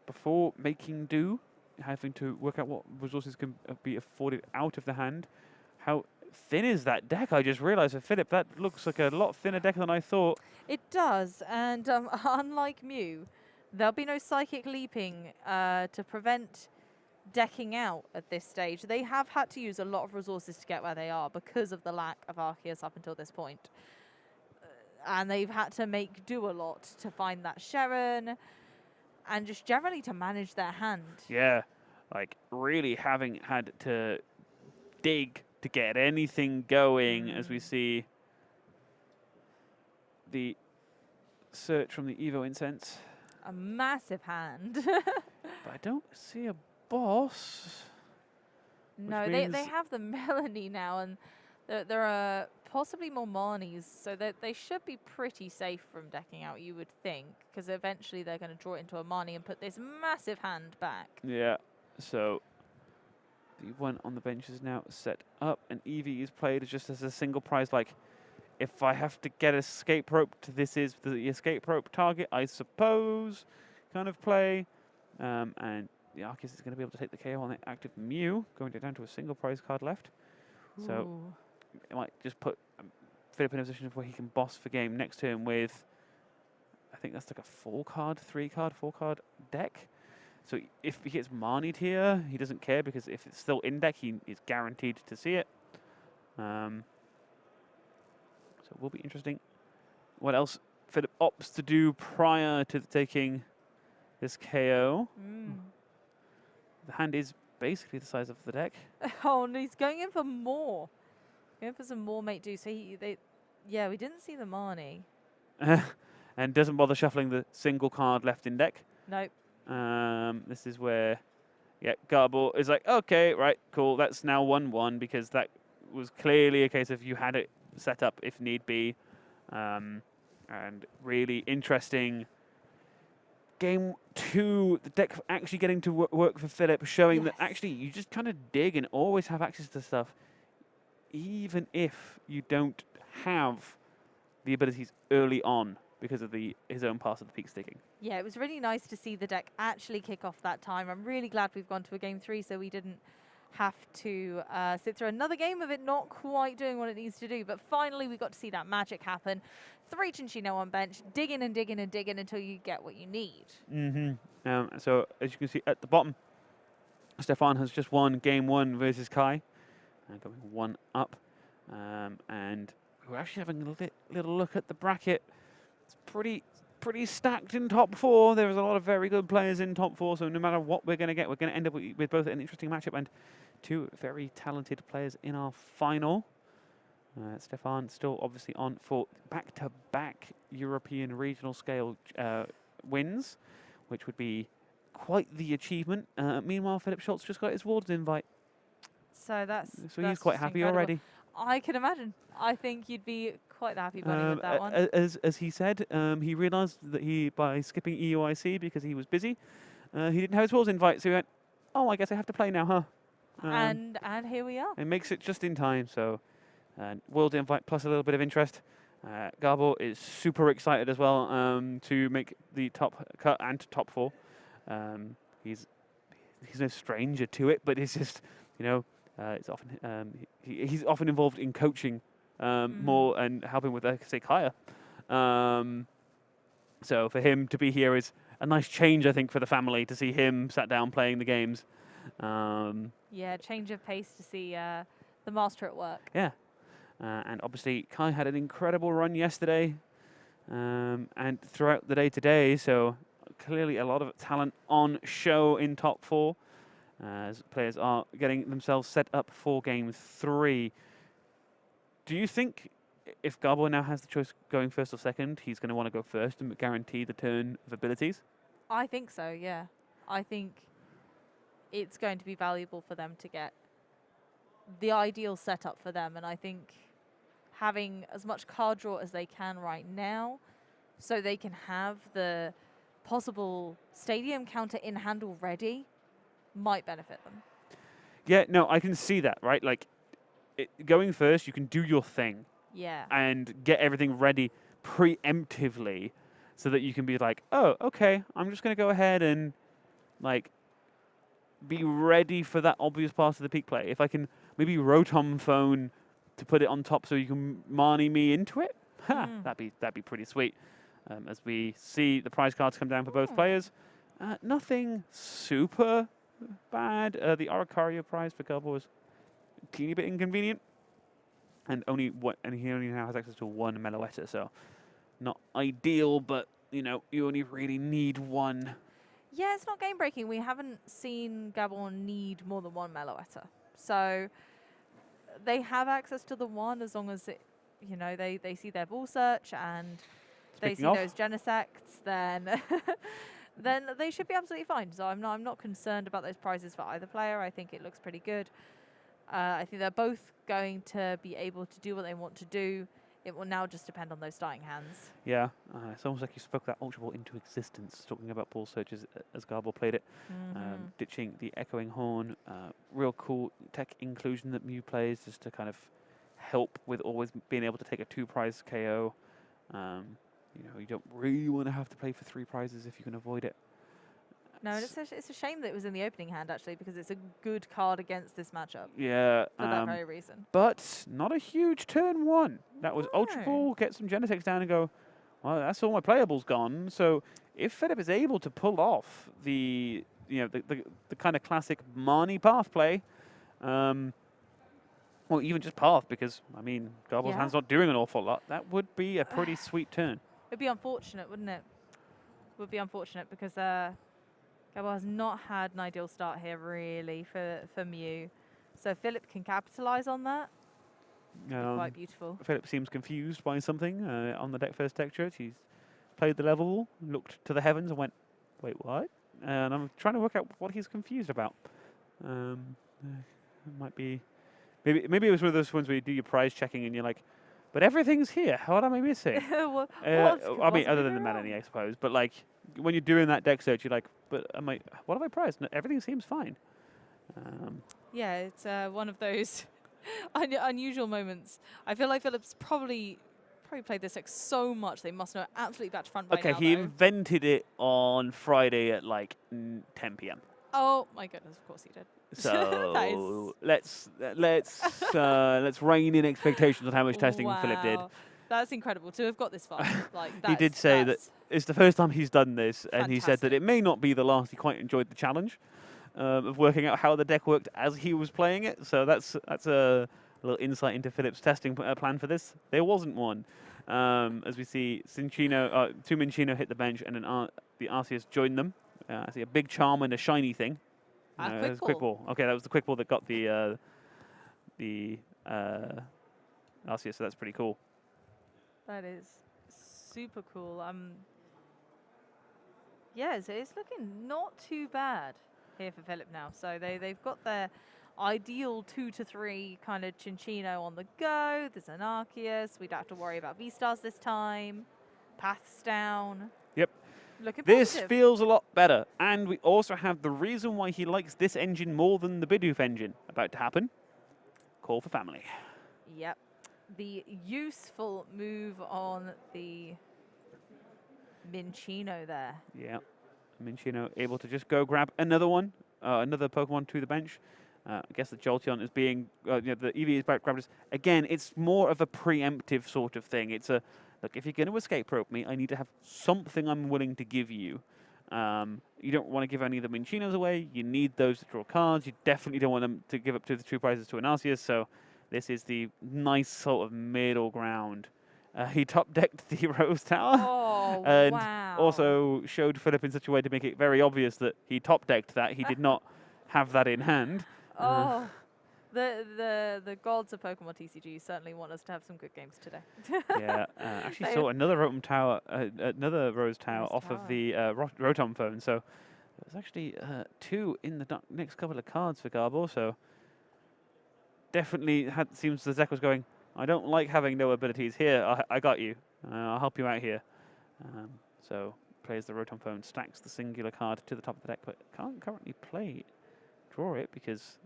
before making do, having to work out what resources can be afforded out of the hand. How thin is that deck? I just realised for Philip, that looks like a lot thinner deck than I thought. It does, and unlike Mew, there'll be no Psychic Leaping to prevent decking out at this stage. They have had to use a lot of resources to get where they are because of the lack of Arceus up until this point. And they've had to make do a lot to find that Sharon and just generally to manage their hand. Yeah, like really having had to dig to get anything going as we see the search from the Evo Incense. A massive hand. But I don't see a boss. No, they have the Melanie now, and there are possibly more Marnies, so they should be pretty safe from decking out, you would think, because eventually they're going to draw it into a Marnie and put this massive hand back. Yeah, so the one on the bench is now set up, and Eevee is played just as a single prize. Like, if I have to get escape rope, this is the escape rope target, I suppose, kind of play. And the Arceus is going to be able to take the KO on the active Mew, going down to a single prize card left. Ooh. So it might just put Philip in a position where he can boss for game next turn with, I think that's like a 4-card, 3-card, 4-card deck. So if he gets Marnied here, he doesn't care, because if it's still in deck, he is guaranteed to see it. So it will be interesting. What else Philip opts to do prior to taking this KO? The hand is basically the size of the deck. Oh, and he's going in for more. Going for some more mate do. So yeah, we didn't see the Marnie. And doesn't bother shuffling the single card left in deck. Nope. This is where, yeah, Gabor is like, okay, right, cool, that's now 1-1, because that was clearly a case of you had it set up if need be. And really interesting. Game 2, the deck actually getting to work for Philip, showing that actually you just kind of dig and always have access to stuff, even if you don't have the abilities early on because of his own pass of the peak sticking. Yeah, it was really nice to see the deck actually kick off that time. I'm really glad we've gone to a game 3 so we didn't have to sit through another game of it not quite doing what it needs to do. But finally we got to see that magic happen. 3 Chinchino on bench, digging and digging and digging until you get what you need. So as you can see at the bottom, Stefan has just won game 1 versus Kai, going 1 up. And we're actually having a little look at the bracket. It's pretty stacked in top 4. There's a lot of very good players in top 4, so no matter what we're going to get, we're going to end up with both an interesting matchup and 2 very talented players in our final. Stefan still obviously on for back-to-back European regional scale wins, which would be quite the achievement. Meanwhile, Philip Schulz just got his Wards invite. So he's quite happy incredible. already. I can imagine. I think you'd be quite the happy bunny with that one. As he said, he realised that by skipping EUIC because he was busy, he didn't have his Wards invite, so he went, oh, I guess I have to play now, huh? And here we are. It makes it just in time, so World invite plus a little bit of interest. Gabor is super excited as well to make the top cut and to top 4. He's no stranger to it, but it's just, it's often he's often involved in coaching more and helping with, say, Kaya. So for him to be here is a nice change, I think, for the family to see him sat down playing the games. Yeah, change of pace to see the master at work. Yeah. And obviously, Kai had an incredible run yesterday and throughout the day today, so clearly a lot of talent on show in top 4 as players are getting themselves set up for game 3. Do you think if Gabor now has the choice going first or second, he's going to want to go first and guarantee the turn of abilities? I think so, yeah. I think it's going to be valuable for them to get the ideal setup for them, and I think having as much card draw as they can right now so they can have the possible stadium counter in hand already might benefit them. Yeah, no, I can see that, right? Like, going first, you can do your thing. Yeah. And get everything ready preemptively so that you can be like, oh, okay, I'm just going to go ahead and like be ready for that obvious part of the peak play. If I can maybe Rotom phone to put it on top so you can Marnie me into it, that'd be pretty sweet. As we see the prize cards come down for both players, nothing super bad. The Oricario prize for Gabor was a teeny bit inconvenient, and he only now has access to one Meloetta, so not ideal. But you know, you only really need one. Yeah, it's not game breaking. We haven't seen Gabor need more than one Meloetta. So they have access to the one as long as they see their ball search and they see those Genesects, then then they should be absolutely fine. So I'm not concerned about those prizes for either player. I think it looks pretty good. I think they're both going to be able to do what they want to do. It will now just depend on those starting hands. Yeah, it's almost like you spoke that Ultra Ball into existence, talking about ball searches as Gabor played it. Ditching the Echoing Horn, real cool tech inclusion that Mew plays just to kind of help with always being able to take a 2-prize KO. You don't really want to have to play for 3 prizes if you can avoid it. No, and it's a shame that it was in the opening hand, actually, because it's a good card against this matchup. Yeah. For that very reason. But not a huge turn 1. That was Ultra Ball, get some Genesects down and go, well, that's all my playables gone. So if Philip is able to pull off the kind of classic Marnie path play, or even just path, because, I mean, Gabor's hand's not doing an awful lot, that would be a pretty sweet turn. It'd be unfortunate, wouldn't it? Would be unfortunate because Gabor has not had an ideal start here, really, for Mew. So if Philip can capitalise on that, it'd be quite beautiful. Philip seems confused by something on the first deck chart. He's played the level, looked to the heavens and went, wait, what? And I'm trying to work out what he's confused about. It might be... Maybe it was one of those ones where you do your prize checking and you're like, but everything's here. What am I missing? I mean, other than the Meenen, I suppose. But like, when you're doing that deck search, you're like, but what have I prized? No, everything seems fine. Yeah, it's one of those unusual moments. I feel like Philip's probably played this deck so much they must know absolutely back to front by now. Okay, he invented it on Friday at like 10 p.m. Oh my goodness, of course he did. So let's rein in expectations on how much testing Philip did. That's incredible to have got this far. Like he did say that it's the first time he's done this, and he said that it may not be the last. He quite enjoyed the challenge of working out how the deck worked as he was playing it. So that's a little insight into Philip's testing plan for this. There wasn't one. As we see, two Minccino hit the bench, and then the RCS joined them. I see a big charm and a shiny thing. Quick ball. Okay, that was the quick ball that got the RCS, so that's pretty cool. That is super cool. Yeah, so it's looking not too bad here for Philip now. So they've got their ideal 2 to 3 kind of Cinccino on the go. There's an Arceus. We don't have to worry about V-Stars this time. Paths down. Yep. This feels a lot better. And we also have the reason why he likes this engine more than the Bidoof engine about to happen. Call for family. Yep. The useful move on the Minccino there. Yeah. Minccino able to just go grab another one, another Pokemon to the bench. I guess the Jolteon is being, the EV is about to grab this. Again, it's more of a preemptive sort of thing. It's a, look, if you're going to escape rope me, I need to have something I'm willing to give you. You don't want to give any of the Mincinos away. You need those to draw cards. You definitely don't want them to give up to the 2 prizes to an Arceus. So this is the nice sort of middle ground. He top-decked the Rose Tower. Oh, and wow. also showed Philip in such a way to make it very obvious that he top-decked that. He did not have that in hand. Oh, the gods of Pokemon TCG certainly want us to have some good games today. Yeah, actually saw another Rotom Tower, another Rose Tower off of the Rotom phone. So there's actually 2 in the next couple of cards for Gabor. So definitely seems the deck was going, I don't like having no abilities here. I got you. I'll help you out here. So plays the Rotom phone, stacks the singular card to the top of the deck, but can't currently draw it because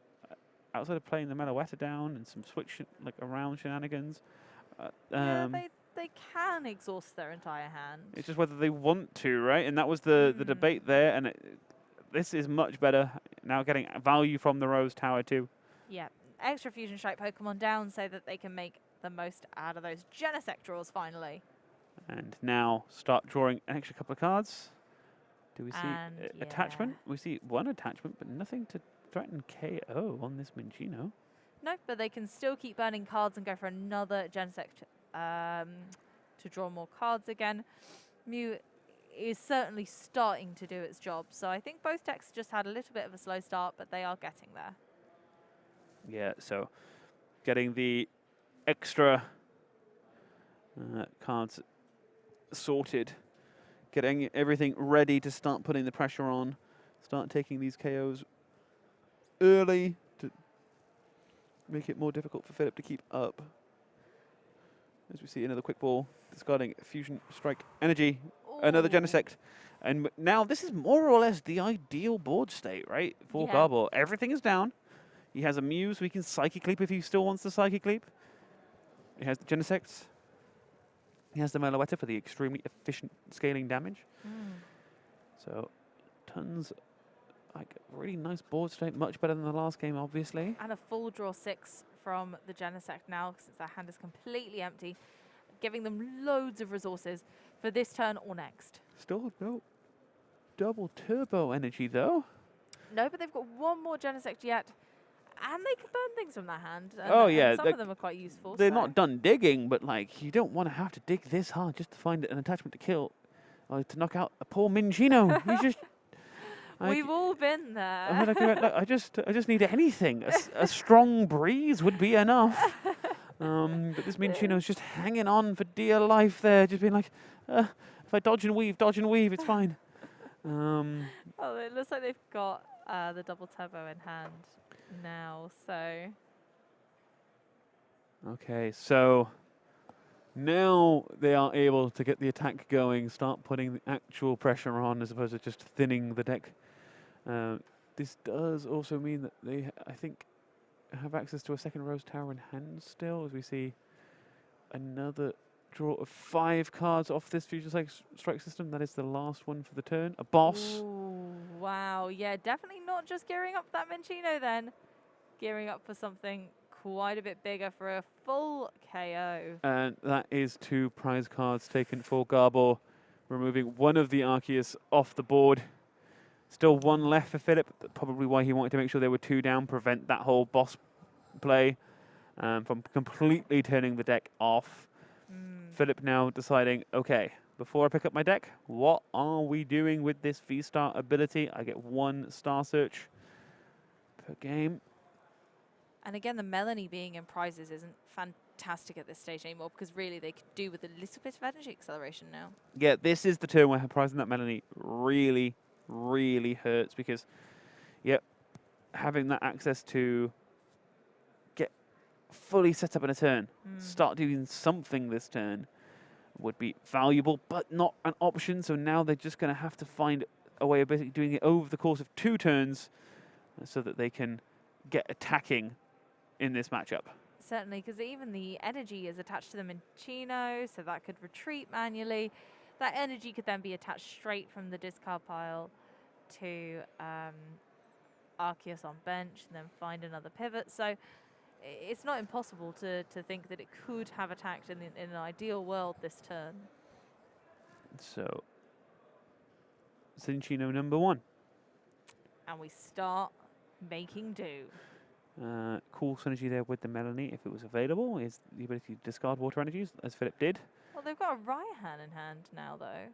outside of playing the Meloetta down and some switch around shenanigans. Yeah, they can exhaust their entire hand. It's just whether they want to, right? And that was the debate there. And this is much better. Now getting value from the Rose Tower too. Yeah, extra Fusion Strike Pokemon down so that they can make the most out of those Genesect draws finally. And now start drawing an extra couple of cards. Do we see And, attachment? We see one attachment, but nothing to threaten KO on this Minccino. No, but they can still keep burning cards and go for another Genesect to draw more cards again. Mew is certainly starting to do its job. So I think both decks just had a little bit of a slow start, but they are getting there. Yeah, so getting the extra cards sorted, getting everything ready to start putting the pressure on, start taking these KOs early to make it more difficult for Philip to keep up. As we see another quick ball, discarding Fusion Strike Energy, another Ooh. Genesect. And now this is more or less the ideal board state, right, for Yeah. Gabor. Everything is down. He has a Mew, so he can Psychic Leap if he still wants to Psychic Leap. He has the Genesects. He has the Meloetta for the extremely efficient scaling damage. So tons, like really nice board state, much better than the last game, obviously. And a full draw 6 from the Genesect now, since their hand is completely empty, giving them loads of resources for this turn or next. Still no double turbo energy though. No, but they've got one more Genesect yet, and they can burn things from their hand. And, Oh, and yeah, some of them are quite useful. They're so. not done digging, but like you don't want to have to dig this hard just to find an attachment to kill, or to knock out a poor Minccino. You just We've all been there. I mean, like, look, I just need anything. A strong breeze would be enough. But this Minccino's just hanging on for dear life there, just being like, if I dodge and weave, it's fine. Oh, it looks like they've got the double turbo in hand now, so... Okay, so now they are able to get the attack going, start putting the actual pressure on as opposed to just thinning the deck. This does also mean that they, I think, have access to a second Rose Tower in hand still, as we see another draw of 5 cards off this Fusion Strike system. That is the last one for the turn. A boss. Ooh, wow, yeah, definitely not just gearing up for that Minccino then. Gearing up for something quite a bit bigger for a full KO. And that is 2 prize cards taken for Gabor, removing one of the Arceus off the board. Still 1 left for Philip, probably why he wanted to make sure there were 2 down, prevent that whole boss play from completely turning the deck off. Philip now deciding, okay, before I pick up my deck, what are we doing with this V-Star ability? I get 1 Star Search per game. And again, the Melanie being in prizes isn't fantastic at this stage anymore, because really they could do with a little bit of energy acceleration now. Yeah, this is the turn where prizing that Melanie really, really hurts, because, yep, having that access to get fully set up in a turn, start doing something this turn would be valuable, but not an option. So now they're just going to have to find a way of basically doing it over the course of 2 turns so that they can get attacking in this matchup. Certainly, because even the energy is attached to the Minccino, so that could retreat manually. That energy could then be attached straight from the discard pile to Arceus on bench, and then find another pivot. So it's not impossible to think that it could have attacked in an ideal world this turn. So, Minccino number 1. And we start making do. Cool synergy there with the Melanie, if it was available, is the ability to discard water energies, as Philip did. Well, they've got a Raihan in hand now, though.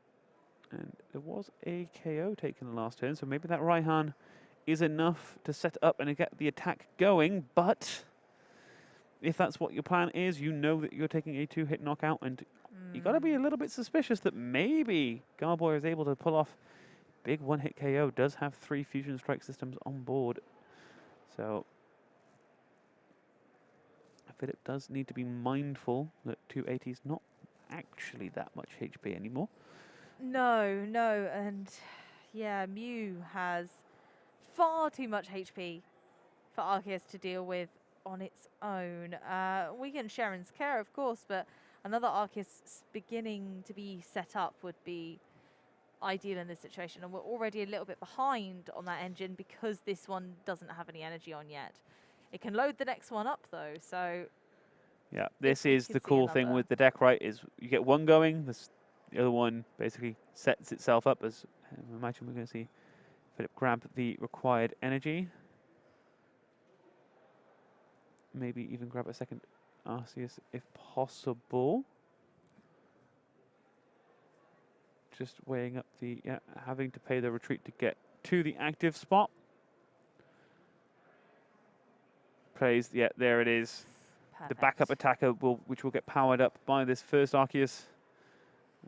And there was a KO taken the last turn, so maybe that Raihan is enough to set up and get the attack going, but if that's what your plan is, you know that you're taking a 2-hit knockout, and you got to be a little bit suspicious that maybe Gabor is able to pull off big 1-hit KO, does have 3 Fusion Strike systems on board. So Philip does need to be mindful that 280 is not actually that much HP anymore. No, and yeah, Mew has far too much HP for Arceus to deal with on its own. We can Sharon's care, of course, but another Arceus beginning to be set up would be ideal in this situation. And we're already a little bit behind on that engine because this one doesn't have any energy on yet. It can load the next one up though, so Yeah, this we is could the see cool thing another. with the deck, right? Is you get one going, the other one basically sets itself up as. Imagine we're going to see Philip grab the required energy. Maybe even grab a second Arceus if possible. Just weighing up the, having to pay the retreat to get to the active spot. Plays, yeah, there it is. Perfect. The backup attacker, which will get powered up by this first Arceus.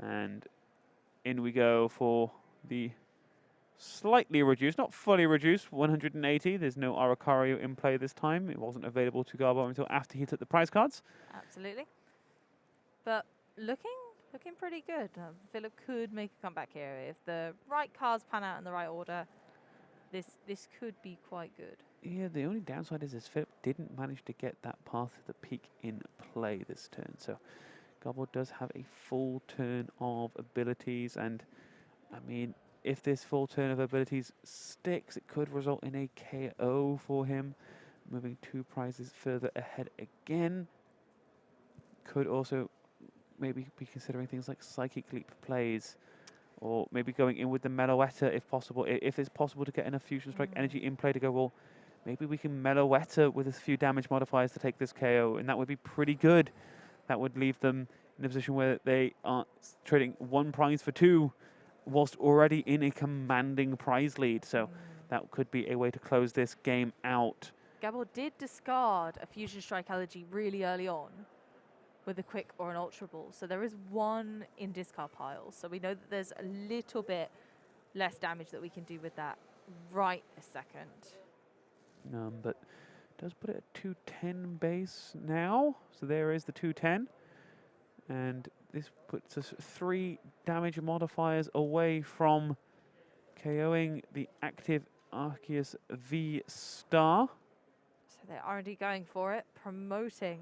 And in we go for the slightly reduced, not fully reduced, 180. There's no Arakario in play this time. It wasn't available to Gabor until after he took the prize cards. Absolutely. But looking pretty good. Philip could make a comeback here. If the right cards pan out in the right order, this could be quite good. Yeah, the only downside is Philip didn't manage to get that path to the peak in play this turn. So Gabor does have a full turn of abilities, and I mean, if this full turn of abilities sticks, it could result in a KO for him, moving 2 prizes further ahead again. Could also maybe be considering things like Psychic Leap plays, or maybe going in with the Meloetta if possible. If it's possible to get enough Fusion Strike energy in play to go, well, maybe we can Meloetta with a few damage modifiers to take this KO, and that would be pretty good. That would leave them in a position where they are trading 1 prize for 2, whilst already in a commanding prize lead. So that could be a way to close this game out. Gabor did discard a Fusion Strike Allergy really early on with a quick or an Ultra Ball. So there is 1 in discard pile. So we know that there's a little bit less damage that we can do with that right a second. But does put it at 210 base now. So there is the 210. And this puts us 3 damage modifiers away from KOing the active Arceus V Star. So they're already going for it, promoting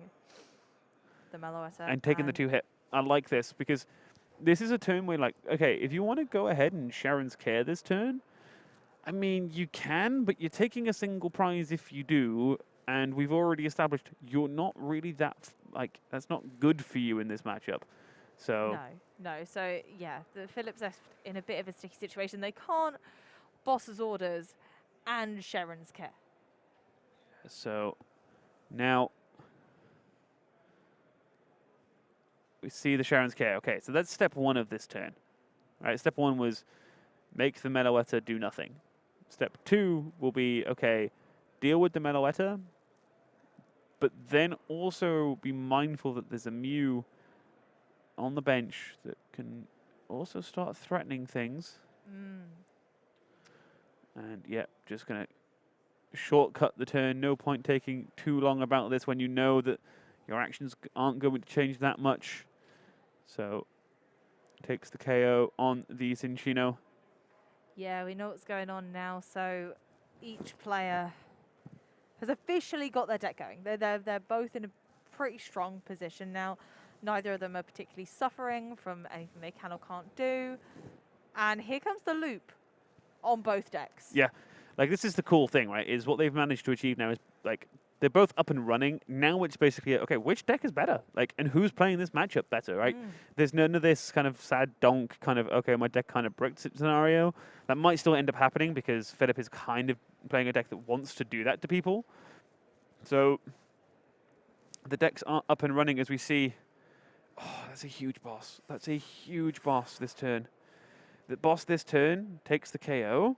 the Meloetta. And taking the 2 hit. I like this because this is a turn where, like, okay, if you want to go ahead and Sharon's Care this turn, I mean, you can, but you're taking a single prize if you do. And we've already established you're not really that, that's not good for you in this matchup. So No. So, yeah, the Phillips left in a bit of a sticky situation. They can't Boss's Orders and Sharon's Care. So now we see the Sharon's Care. Okay, so that's step 1 of this turn. All right, step 1 was make the Meloetta do nothing. Step 2 will be, okay, deal with the Meloetta, but then also be mindful that there's a Mew on the bench that can also start threatening things. And yeah, just going to shortcut the turn. No point taking too long about this when you know that your actions aren't going to change that much. So takes the KO on the Cinccino. Yeah, we know what's going on now. So each player has officially got their deck going. They're both in a pretty strong position now. Neither of them are particularly suffering from anything they can or can't do. And here comes the loop on both decks. Yeah, like this is the cool thing, right? Is what they've managed to achieve now is like they're both up and running. Now it's basically, okay, which deck is better? Like, and who's playing this matchup better, right? There's none of this kind of sad donk kind of, okay, my deck kind of bricked scenario. That might still end up happening because Philip is kind of playing a deck that wants to do that to people. So the decks are up and running as we see. Oh, that's a huge boss. That's a huge boss this turn. The boss this turn takes the KO,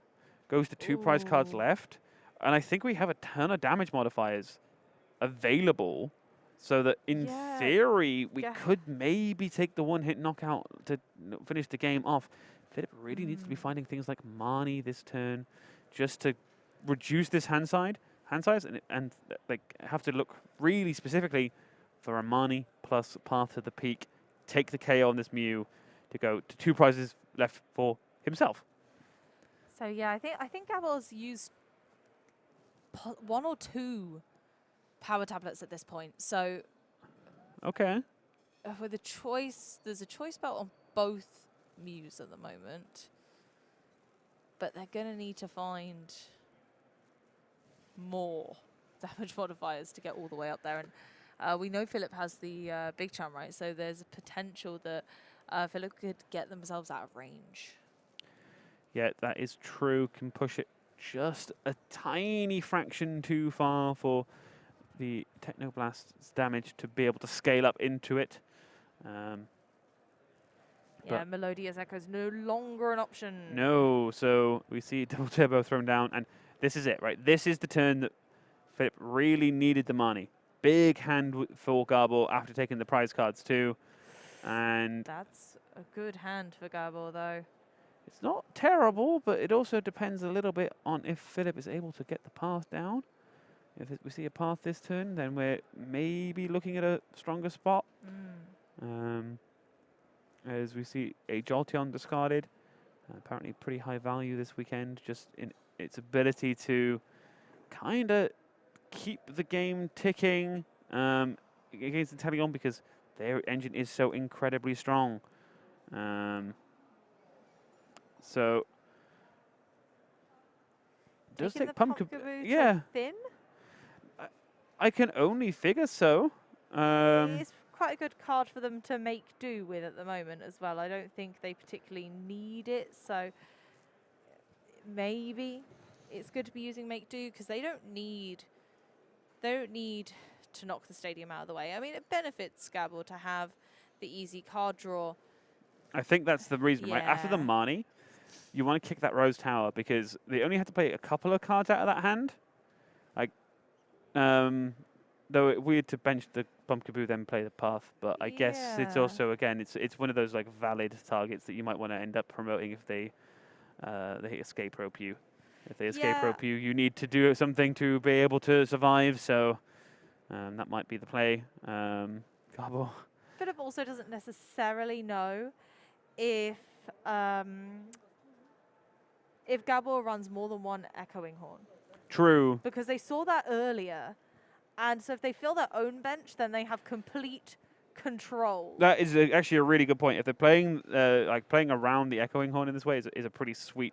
goes to 2 prize cards left, and I think we have a ton of damage modifiers available so that in theory we could maybe take the 1-hit knockout to finish the game off. Philip really needs to be finding things like Marnie this turn just to reduce this hand size and like have to look really specifically for a Marnie plus Path to the Peak, take the KO on this Mew to go to 2 prizes left for himself. So yeah, I think Gabor's used 1 or 2 power tablets at this point. So okay, with a choice, there's a choice belt on both Mews at the moment, but they're going to need to find more damage modifiers to get all the way up there. And we know Philip has the big champ, right? So there's a potential that Philip could get themselves out of range. Yeah, that is true. Can push it just a tiny fraction too far for the Technoblast's damage to be able to scale up into it. Yeah, Melodious Echo is no longer an option. No, so we see double turbo thrown down, and this is it, right? This is the turn that Philip really needed the money. Big hand for Gabor after taking the prize cards too, and that's a good hand for Gabor though. It's not terrible, but it also depends a little bit on if Philip is able to get the path down. If we see a path this turn, then we're maybe looking at a stronger spot. As we see a Jolteon discarded, apparently pretty high value this weekend, just in its ability to kind of keep the game ticking against Inteleon because their engine is so incredibly strong. So does take Pumpkaboo, yeah. Thin? I can only figure so. It's quite a good card for them to make do with at the moment as well. I don't think they particularly need it, so maybe it's good to be using make do because they don't need to knock the stadium out of the way. I mean, it benefits Gabor to have the easy card draw. I think that's the reason, right? After the Marnie, you want to kick that Rose Tower because they only have to play a couple of cards out of that hand. Like, though it's weird to bench the Pumpkaboo then play the path, but I guess it's also, again, it's one of those like valid targets that you might want to end up promoting if they escape rope you. If they escape rope you, you need to do something to be able to survive. So that might be the play. Gabor. Philip also doesn't necessarily know if Gabor runs more than one echoing horn. True. Because they saw that earlier. And so if they fill their own bench, then they have complete control. That is actually a really good point. If they're playing playing around the echoing horn in this way is a pretty sweet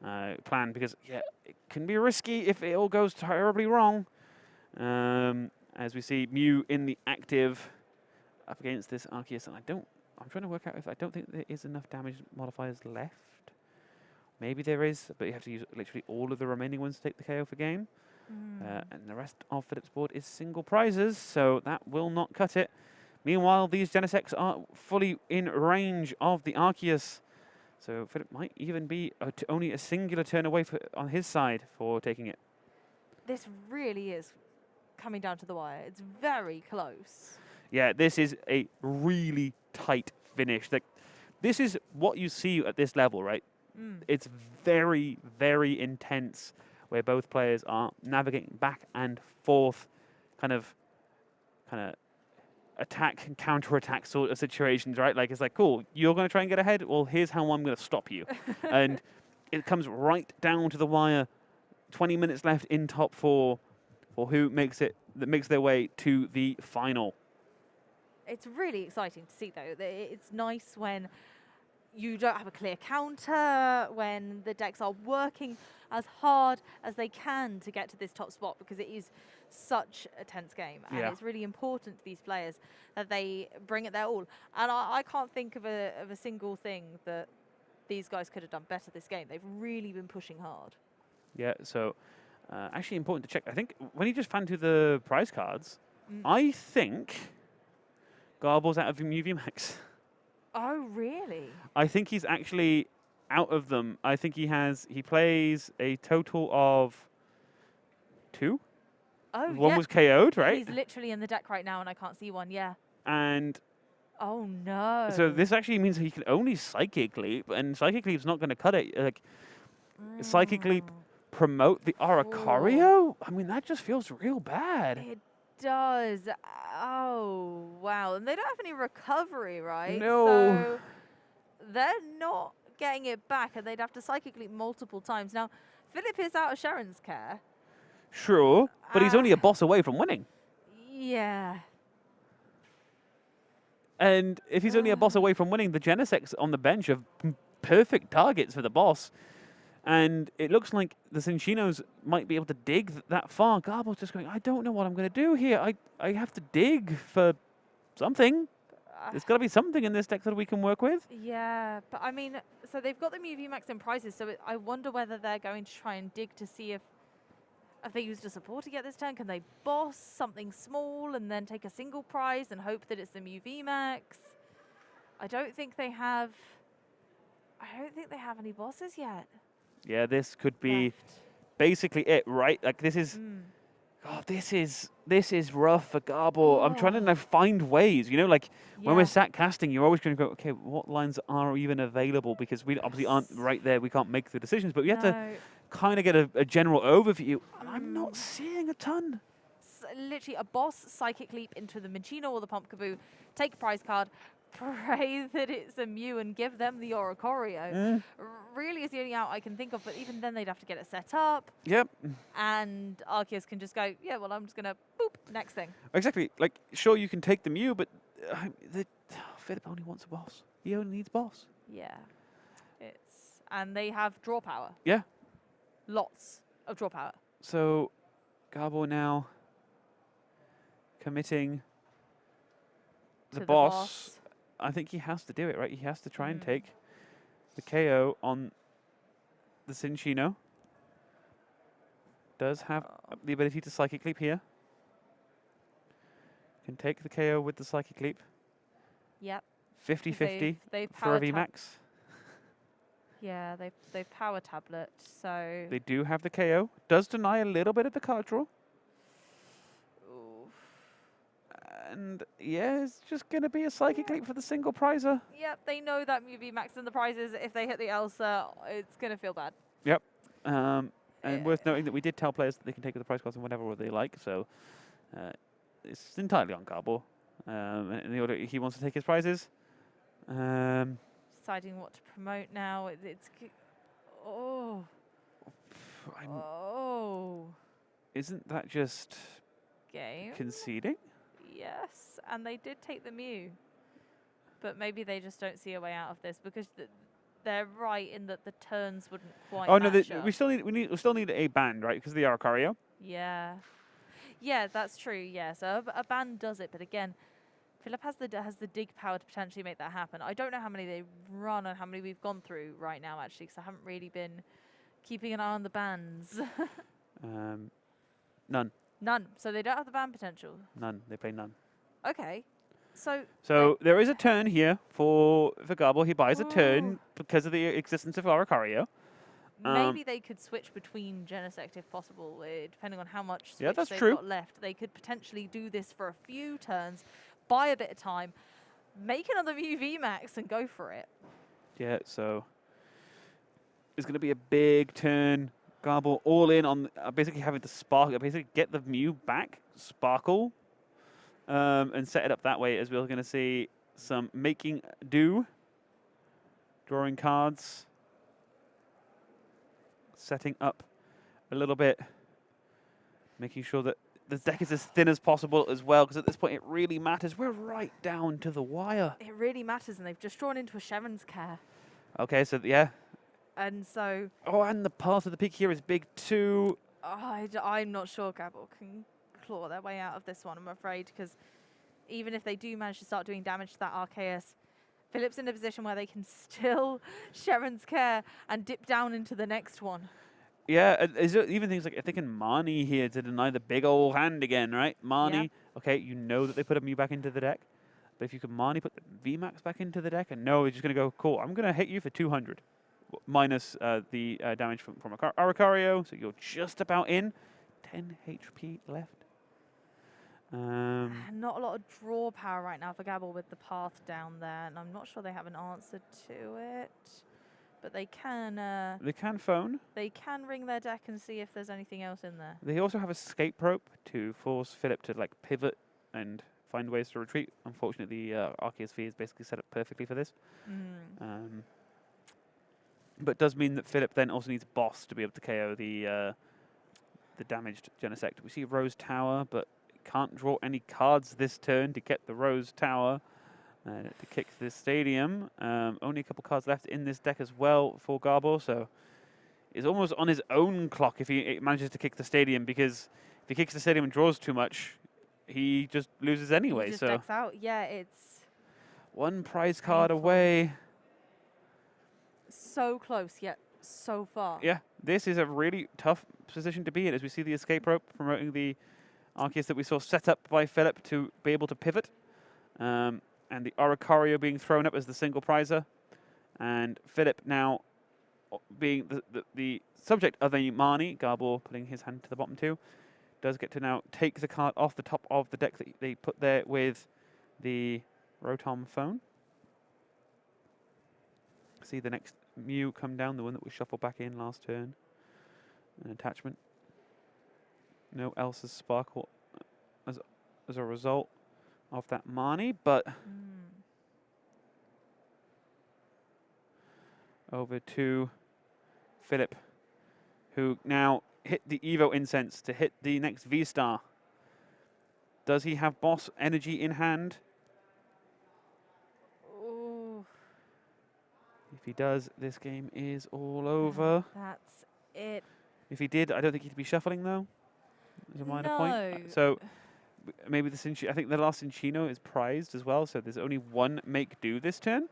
plan because it can be risky if it all goes terribly wrong. As we see Mew in the active up against this Arceus, and I'm trying to work out if I don't think there is enough damage modifiers left. Maybe there is, but you have to use literally all of the remaining ones to take the KO for game. And the rest of Philip's board is single prizes, so that will not cut it. Meanwhile, these Genesects are fully in range of the Arceus. So Philip might even be only a singular turn away on his side for taking it. This really is coming down to the wire. It's very close. Yeah, this is a really tight finish. Like, this is what you see at this level, right? It's very, very intense, where both players are navigating back and forth, kind of attack and counter-attack sort of situations, right? Like, it's like, cool, you're going to try and get ahead? Well, here's how I'm going to stop you. And it comes right down to the wire. 20 minutes left in top 4 for who makes their way to the final. It's really exciting to see, though. It's nice when you don't have a clear counter, when the decks are working as hard as they can to get to this top spot, because it is such a tense game. And it's really important to these players that they bring it their all. And I can't think of a single thing that these guys could have done better this game. They've really been pushing hard. Yeah, so actually important to check. I think when you just fan to the prize cards, I think Gabor's out of VMAX. Oh, really? I think he's actually out of them. I think he plays a total of 2. Oh, one was KO'd, right? He's literally in the deck right now, and I can't see one. Yeah. And oh no. So this actually means he can only Psychic Leap, and Psychic Leap's not going to cut it. Like Psychic Leap promote the Aracario? I mean, that just feels real bad. It does. Oh, wow. And they don't have any recovery, right? No. So they're not getting it back, and they'd have to Psychic Leap multiple times. Now, Philip is out of Sharon's care. Sure, but he's only a boss away from winning. Yeah. And if he's only a boss away from winning, the Genesects on the bench are perfect targets for the boss. And it looks like the Cinchinos might be able to dig that far. Gabor's just going, I don't know what I'm going to do here. I have to dig for something. There's got to be something in this deck that we can work with. Yeah, but I mean, so they've got the Mew VMAX in prizes, so I wonder whether they're going to try and dig to see if they used a support to get this turn. Can they boss something small and then take a single prize and hope that it's the Mew VMAX? I don't think they have any bosses yet. Yeah, this could be left. basically it, right? Like this is, God, this is rough for Gabor. I'm trying to now find ways, you know, like when we're sat casting, you're always going to go, okay, what lines are even available? Because we obviously aren't right there. We can't make the decisions, but we have to kind of get a general overview. And I'm not seeing a ton. Literally a boss psychic leap into the Minccino or the Pumpkaboo, take a prize card, pray that it's a Mew and give them the Oricorio. Really is the only out I can think of, but even then they'd have to get it set up. Yep. And Arceus can just go, yeah, well, I'm just going to boop, next thing. Exactly. Like, sure, you can take the Mew, but Philip only wants a boss. He only needs boss. Yeah. And they have draw power. Yeah. Lots of draw power. So, Gabor now committing the boss. I think he has to do it, right? He has to try and take the KO on the Cinccino. Does have the ability to Psychic Leap here. Can take the KO with the Psychic Leap. Yep. 50-50 they've for a VMAX. Yeah, they've power tablet, so... They do have the KO. Does deny a little bit of the card draw. And yeah, it's just going to be a Psychic Leap for the single prizer. Yep, they know that Mew VMAX in the prizes. If they hit the Elsa, it's going to feel bad. Yep. And worth noting that we did tell players that they can take the prize cards and whatever they like, so it's entirely on Gabor. In the order he wants to take his prizes. Deciding what to promote now. Isn't that just game conceding? Yes, and they did take the Mew, but maybe they just don't see a way out of this because they're right in that the turns wouldn't quite. Oh no, match up. we still need a band, right? Because of the Oricorio. Yeah, that's true. Yeah, so a band does it, but again, Philip has the dig power to potentially make that happen. I don't know how many they run and how many we've gone through right now actually, because I haven't really been keeping an eye on the bands. None. None. So they don't have the band potential. None. They play none. Okay. So there is a turn here for Gabor. He buys a turn because of the existence of Oricorio. Maybe they could switch between Genesect if possible, depending on how much switch that's they've true. got left. They could potentially do this for a few turns, buy a bit of time, make another Mew VMAX and go for it. Yeah, so it's going to be a big turn. Gabor all in on basically having to sparkle, basically get the Mew back, sparkle, and set it up that way, as we're going to see some making do, drawing cards, setting up a little bit, making sure that the deck is as thin as possible as well, because at this point it really matters. We're right down to the wire. It really matters, and they've just drawn into a Sharon's Care. Okay, so yeah. And so... Oh, and the path of the peak here is big too. I'm not sure Gabor can claw their way out of this one, I'm afraid, because even if they do manage to start doing damage to that RCS, Philip's in a position where they can still Sharon's Care and dip down into the next one. Yeah, is there even things like, I think in Marnie here to deny the big old hand again, right? Marnie, okay, you know that they put a Mew back into the deck, but if you could Marnie put the VMAX back into the deck, and no, it's just going to go, cool, I'm going to hit you for 200. Minus the damage from Oricorio, so you're just about in. 10 HP left. Not a lot of draw power right now for Gabor with the path down there, and I'm not sure they have an answer to it. But they can... they can phone. They can ring their deck and see if there's anything else in there. They also have escape rope to force Philip to like pivot and find ways to retreat. Unfortunately, the Arceus V is basically set up perfectly for this. But it does mean that Philip then also needs boss to be able to KO the damaged Genesect. We see Rose Tower, but can't draw any cards this turn to get the Rose Tower. to kick this stadium. Only a couple cards left in this deck as well for Gabor, so he's almost on his own clock if he manages to kick the stadium, because if he kicks the stadium and draws too much, he just loses anyway. He just so decks out. Yeah, it's one prize card painful. away. So close, yet so far. Yeah, this is a really tough position to be in, as we see the escape rope promoting the Arceus that we saw set up by Philip to be able to pivot. And the Oricario being thrown up as the single prizer. And Philip now being the subject of a Marnie, Gabor putting his hand to the bottom too, does get to now take the card off the top of the deck that they put there with the Rotom phone. See the next Mew come down, the one that we shuffled back in last turn. An attachment. No Elsa's Sparkle as a result of that Marnie, but over to Philip, who now hit the Evo Incense to hit the next V-Star. Does he have boss energy in hand? Ooh. If he does, this game is all over. That's it. If he did, I don't think he'd be shuffling though. As a minor point. So maybe the I think the last Cinchino is prized as well, so there's only one make do this turn.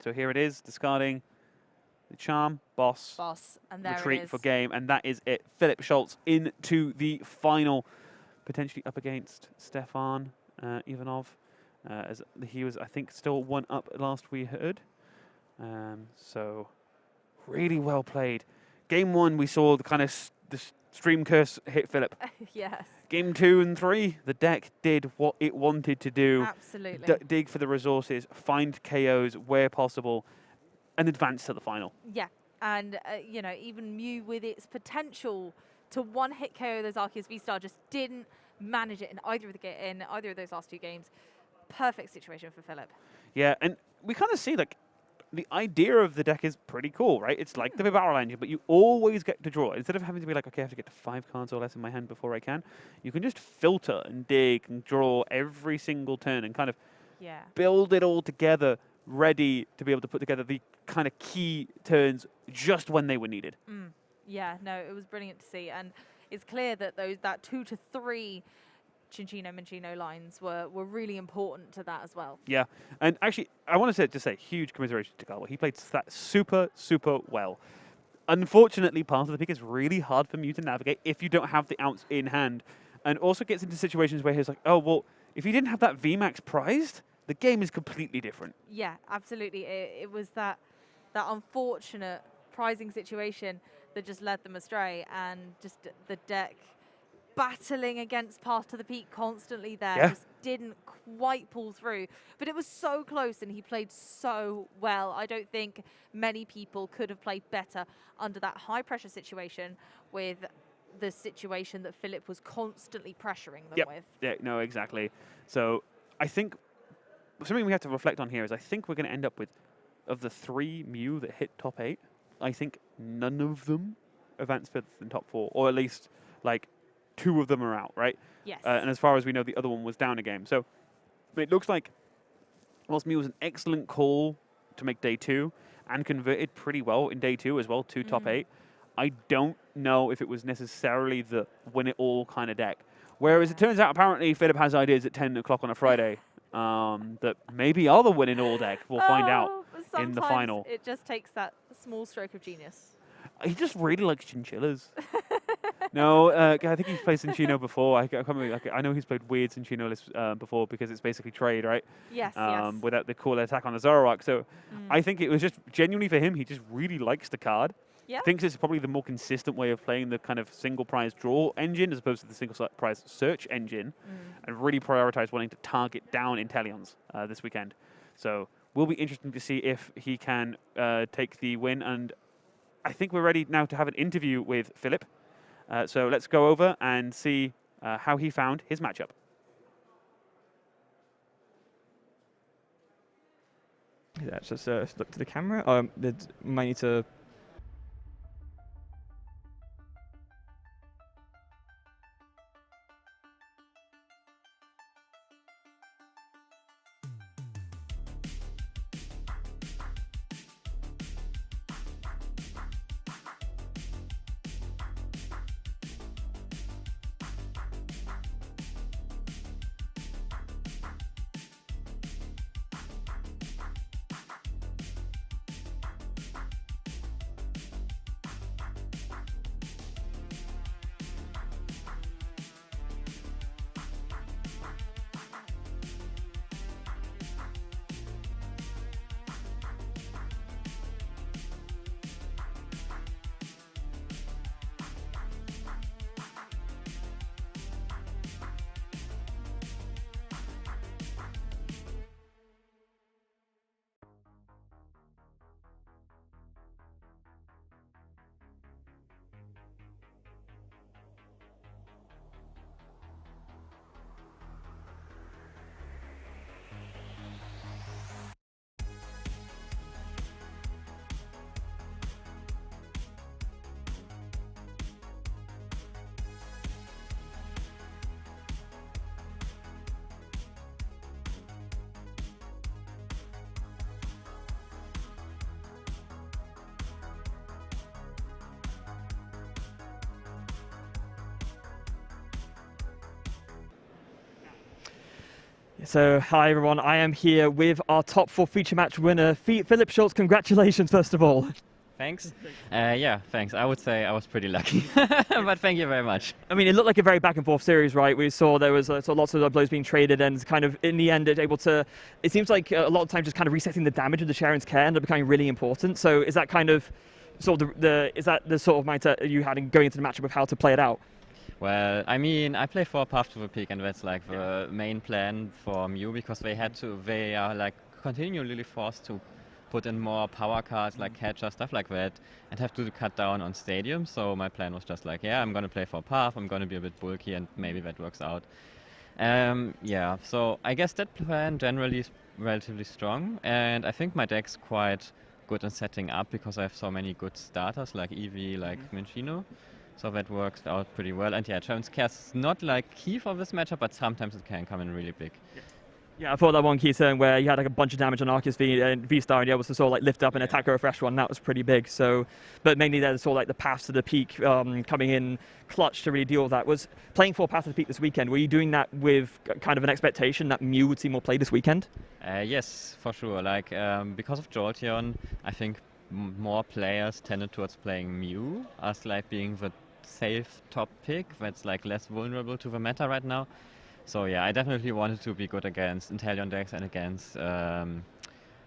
So here it is, discarding the charm, boss, and there retreat it is. for game, and that is it. Philip Schulz into the final, potentially up against Stefan Ivanov, as he was, I think, still one up last we heard. So really well played. Game 1, we saw the kind of the stream curse hit Philip. Yes. Game 2 and 3, the deck did what it wanted to do. Absolutely. Dig for the resources, find KOs where possible, and advance to the final. Yeah, and you know, even Mew with its potential to one-hit KO those Arceus V-Star just didn't manage it in either of those last two games. Perfect situation for Philip. Yeah, and we kind of see like the idea of the deck is pretty cool, right? It's like the barrel engine, but you always get to draw. Instead of having to be like, okay, I have to get to 5 cards or less in my hand before I can, you can just filter and dig and draw every single turn and kind of build it all together, ready to be able to put together the kind of key turns just when they were needed. Yeah, no, it was brilliant to see, and it's clear that that 2 to 3 Cinchino-Minchino lines were really important to that as well. Yeah, and actually, I want to say huge commiseration to Gabor. He played that super, super well. Unfortunately, part of the pick is really hard for Mew to navigate if you don't have the ounce in hand, and also gets into situations where he's like, oh, well, if he didn't have that VMAX prized, the game is completely different. Yeah, absolutely. It was that unfortunate prizing situation that just led them astray, and just the deck battling against Path to the Peak constantly there, just didn't quite pull through. But it was so close, and he played so well. I don't think many people could have played better under that high-pressure situation with the situation that Philip was constantly pressuring them with. Yeah, no, exactly. So I think something we have to reflect on here is I think we're going to end up with, of the 3 Mew that hit top 8, I think none of them advanced further than top 4, or at least like 2 of them are out, right? Yes. And as far as we know, the other one was down a game. So it looks like whilst Mew was an excellent call to make day 2 and converted pretty well in day 2 as well to top 8, I don't know if it was necessarily the win it all kind of deck. Whereas it turns out apparently Philip has ideas at 10 o'clock on a Friday that maybe are the winning all deck. We'll find out in the final. It just takes that small stroke of genius. He just really likes chinchillas. No, I think he's played Cinchino before. I know he's played weird Cinchino lists before because it's basically trade, right? Yes, without the cool attack on the Zoroark. So I think it was just genuinely for him. He just really likes the card. Yeah. Thinks it's probably the more consistent way of playing the kind of single prize draw engine as opposed to the single prize search engine, and really prioritize wanting to target down Inteleons this weekend. So will be interesting to see if he can take the win. And I think we're ready now to have an interview with Philip. So let's go over and see how he found his matchup. Yeah, just look to the camera. Might need to. So, hi everyone, I am here with our top 4 feature match winner, Philip Schulz. Congratulations, first of all. Thanks. Yeah, thanks. I would say I was pretty lucky, but thank you very much. I mean, it looked like a very back and forth series, right? We saw there was sort of lots of blows being traded, and kind of in the end, it able to. It seems like a lot of times just kind of resetting the damage of the Sharon's Care ended up becoming really important. So, is that kind of sort of is that the sort of mindset you had in going into the matchup of how to play it out? Well, I mean, I play for Path to the Peak, and that's like the main plan for Mew, because they are like continually forced to put in more power cards like catcher, stuff like that, and have to cut down on stadium. So my plan was just like, yeah, I'm going to play for Path, I'm going to be a bit bulky, and maybe that works out. Yeah, so I guess that plan generally is relatively strong, and I think my deck's quite good in setting up because I have so many good starters like Eevee, like Minchino. So that works out pretty well. And yeah, Sharon's Care's not like key for this matchup, but sometimes it can come in really big. Yeah, I thought that one key turn where you had like a bunch of damage on Arceus V-Star and you able to sort of like lift up and attack a refresh one, that was pretty big. So, but mainly there's sort of like the Path to the Peak coming in clutch to really deal with that. Was playing for Path to the Peak this weekend, were you doing that with kind of an expectation that Mew would see more play this weekend? Yes, for sure. Like, because of Jolteon, I think more players tended towards playing Mew as like being the safe top pick that's like less vulnerable to the meta right now. So yeah, I definitely wanted to be good against Inteleon decks and against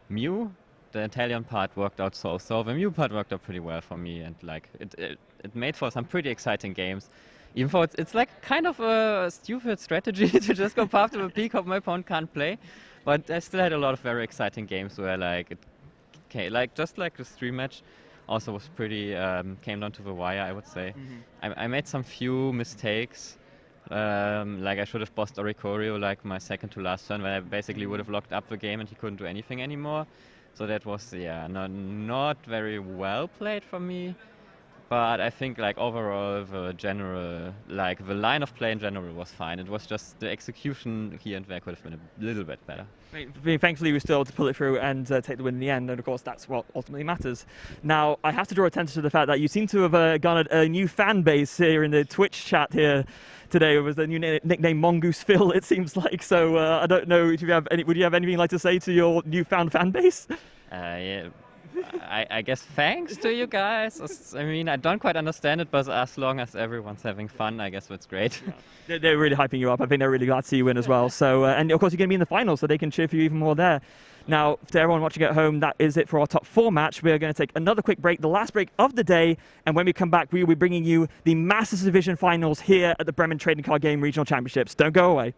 Mew. The Inteleon part worked out so the Mew part worked out pretty well for me, and like it made for some pretty exciting games. Even though it's like kind of a stupid strategy to just go Path to the Peak, hope my opponent can't play, but I still had a lot of very exciting games where like it came, like just like the stream match also was pretty came down to the wire, I would say. I made some few mistakes. Like I should have bossed Oricorio like my second to last turn, where I basically would have locked up the game and he couldn't do anything anymore. So that was, yeah, not very well played for me. But I think like overall the line of play in general was fine. It was just the execution here and there could have been a little bit better. Thankfully, we were still able to pull it through and take the win in the end, and of course that's what ultimately matters. Now, I have to draw attention to the fact that you seem to have garnered a new fan base here in the Twitch chat here today. It was the new nickname Mongoose Phil, it seems like. So I don't know if you have would you have anything you'd like to say to your newfound fan base? Yeah. I guess thanks to you guys. I mean, I don't quite understand it, but as long as everyone's having fun, I guess that's great. Yeah. They're really hyping you up. I think they're really glad to see you win as well. So, and of course, you're going to be in the final, so they can cheer for you even more there. Now, to everyone watching at home, that is it for our top 4 match. We are going to take another quick break, the last break of the day. And when we come back, we will be bringing you the Masters Division finals here at the Bremen Trading Card Game Regional Championships. Don't go away.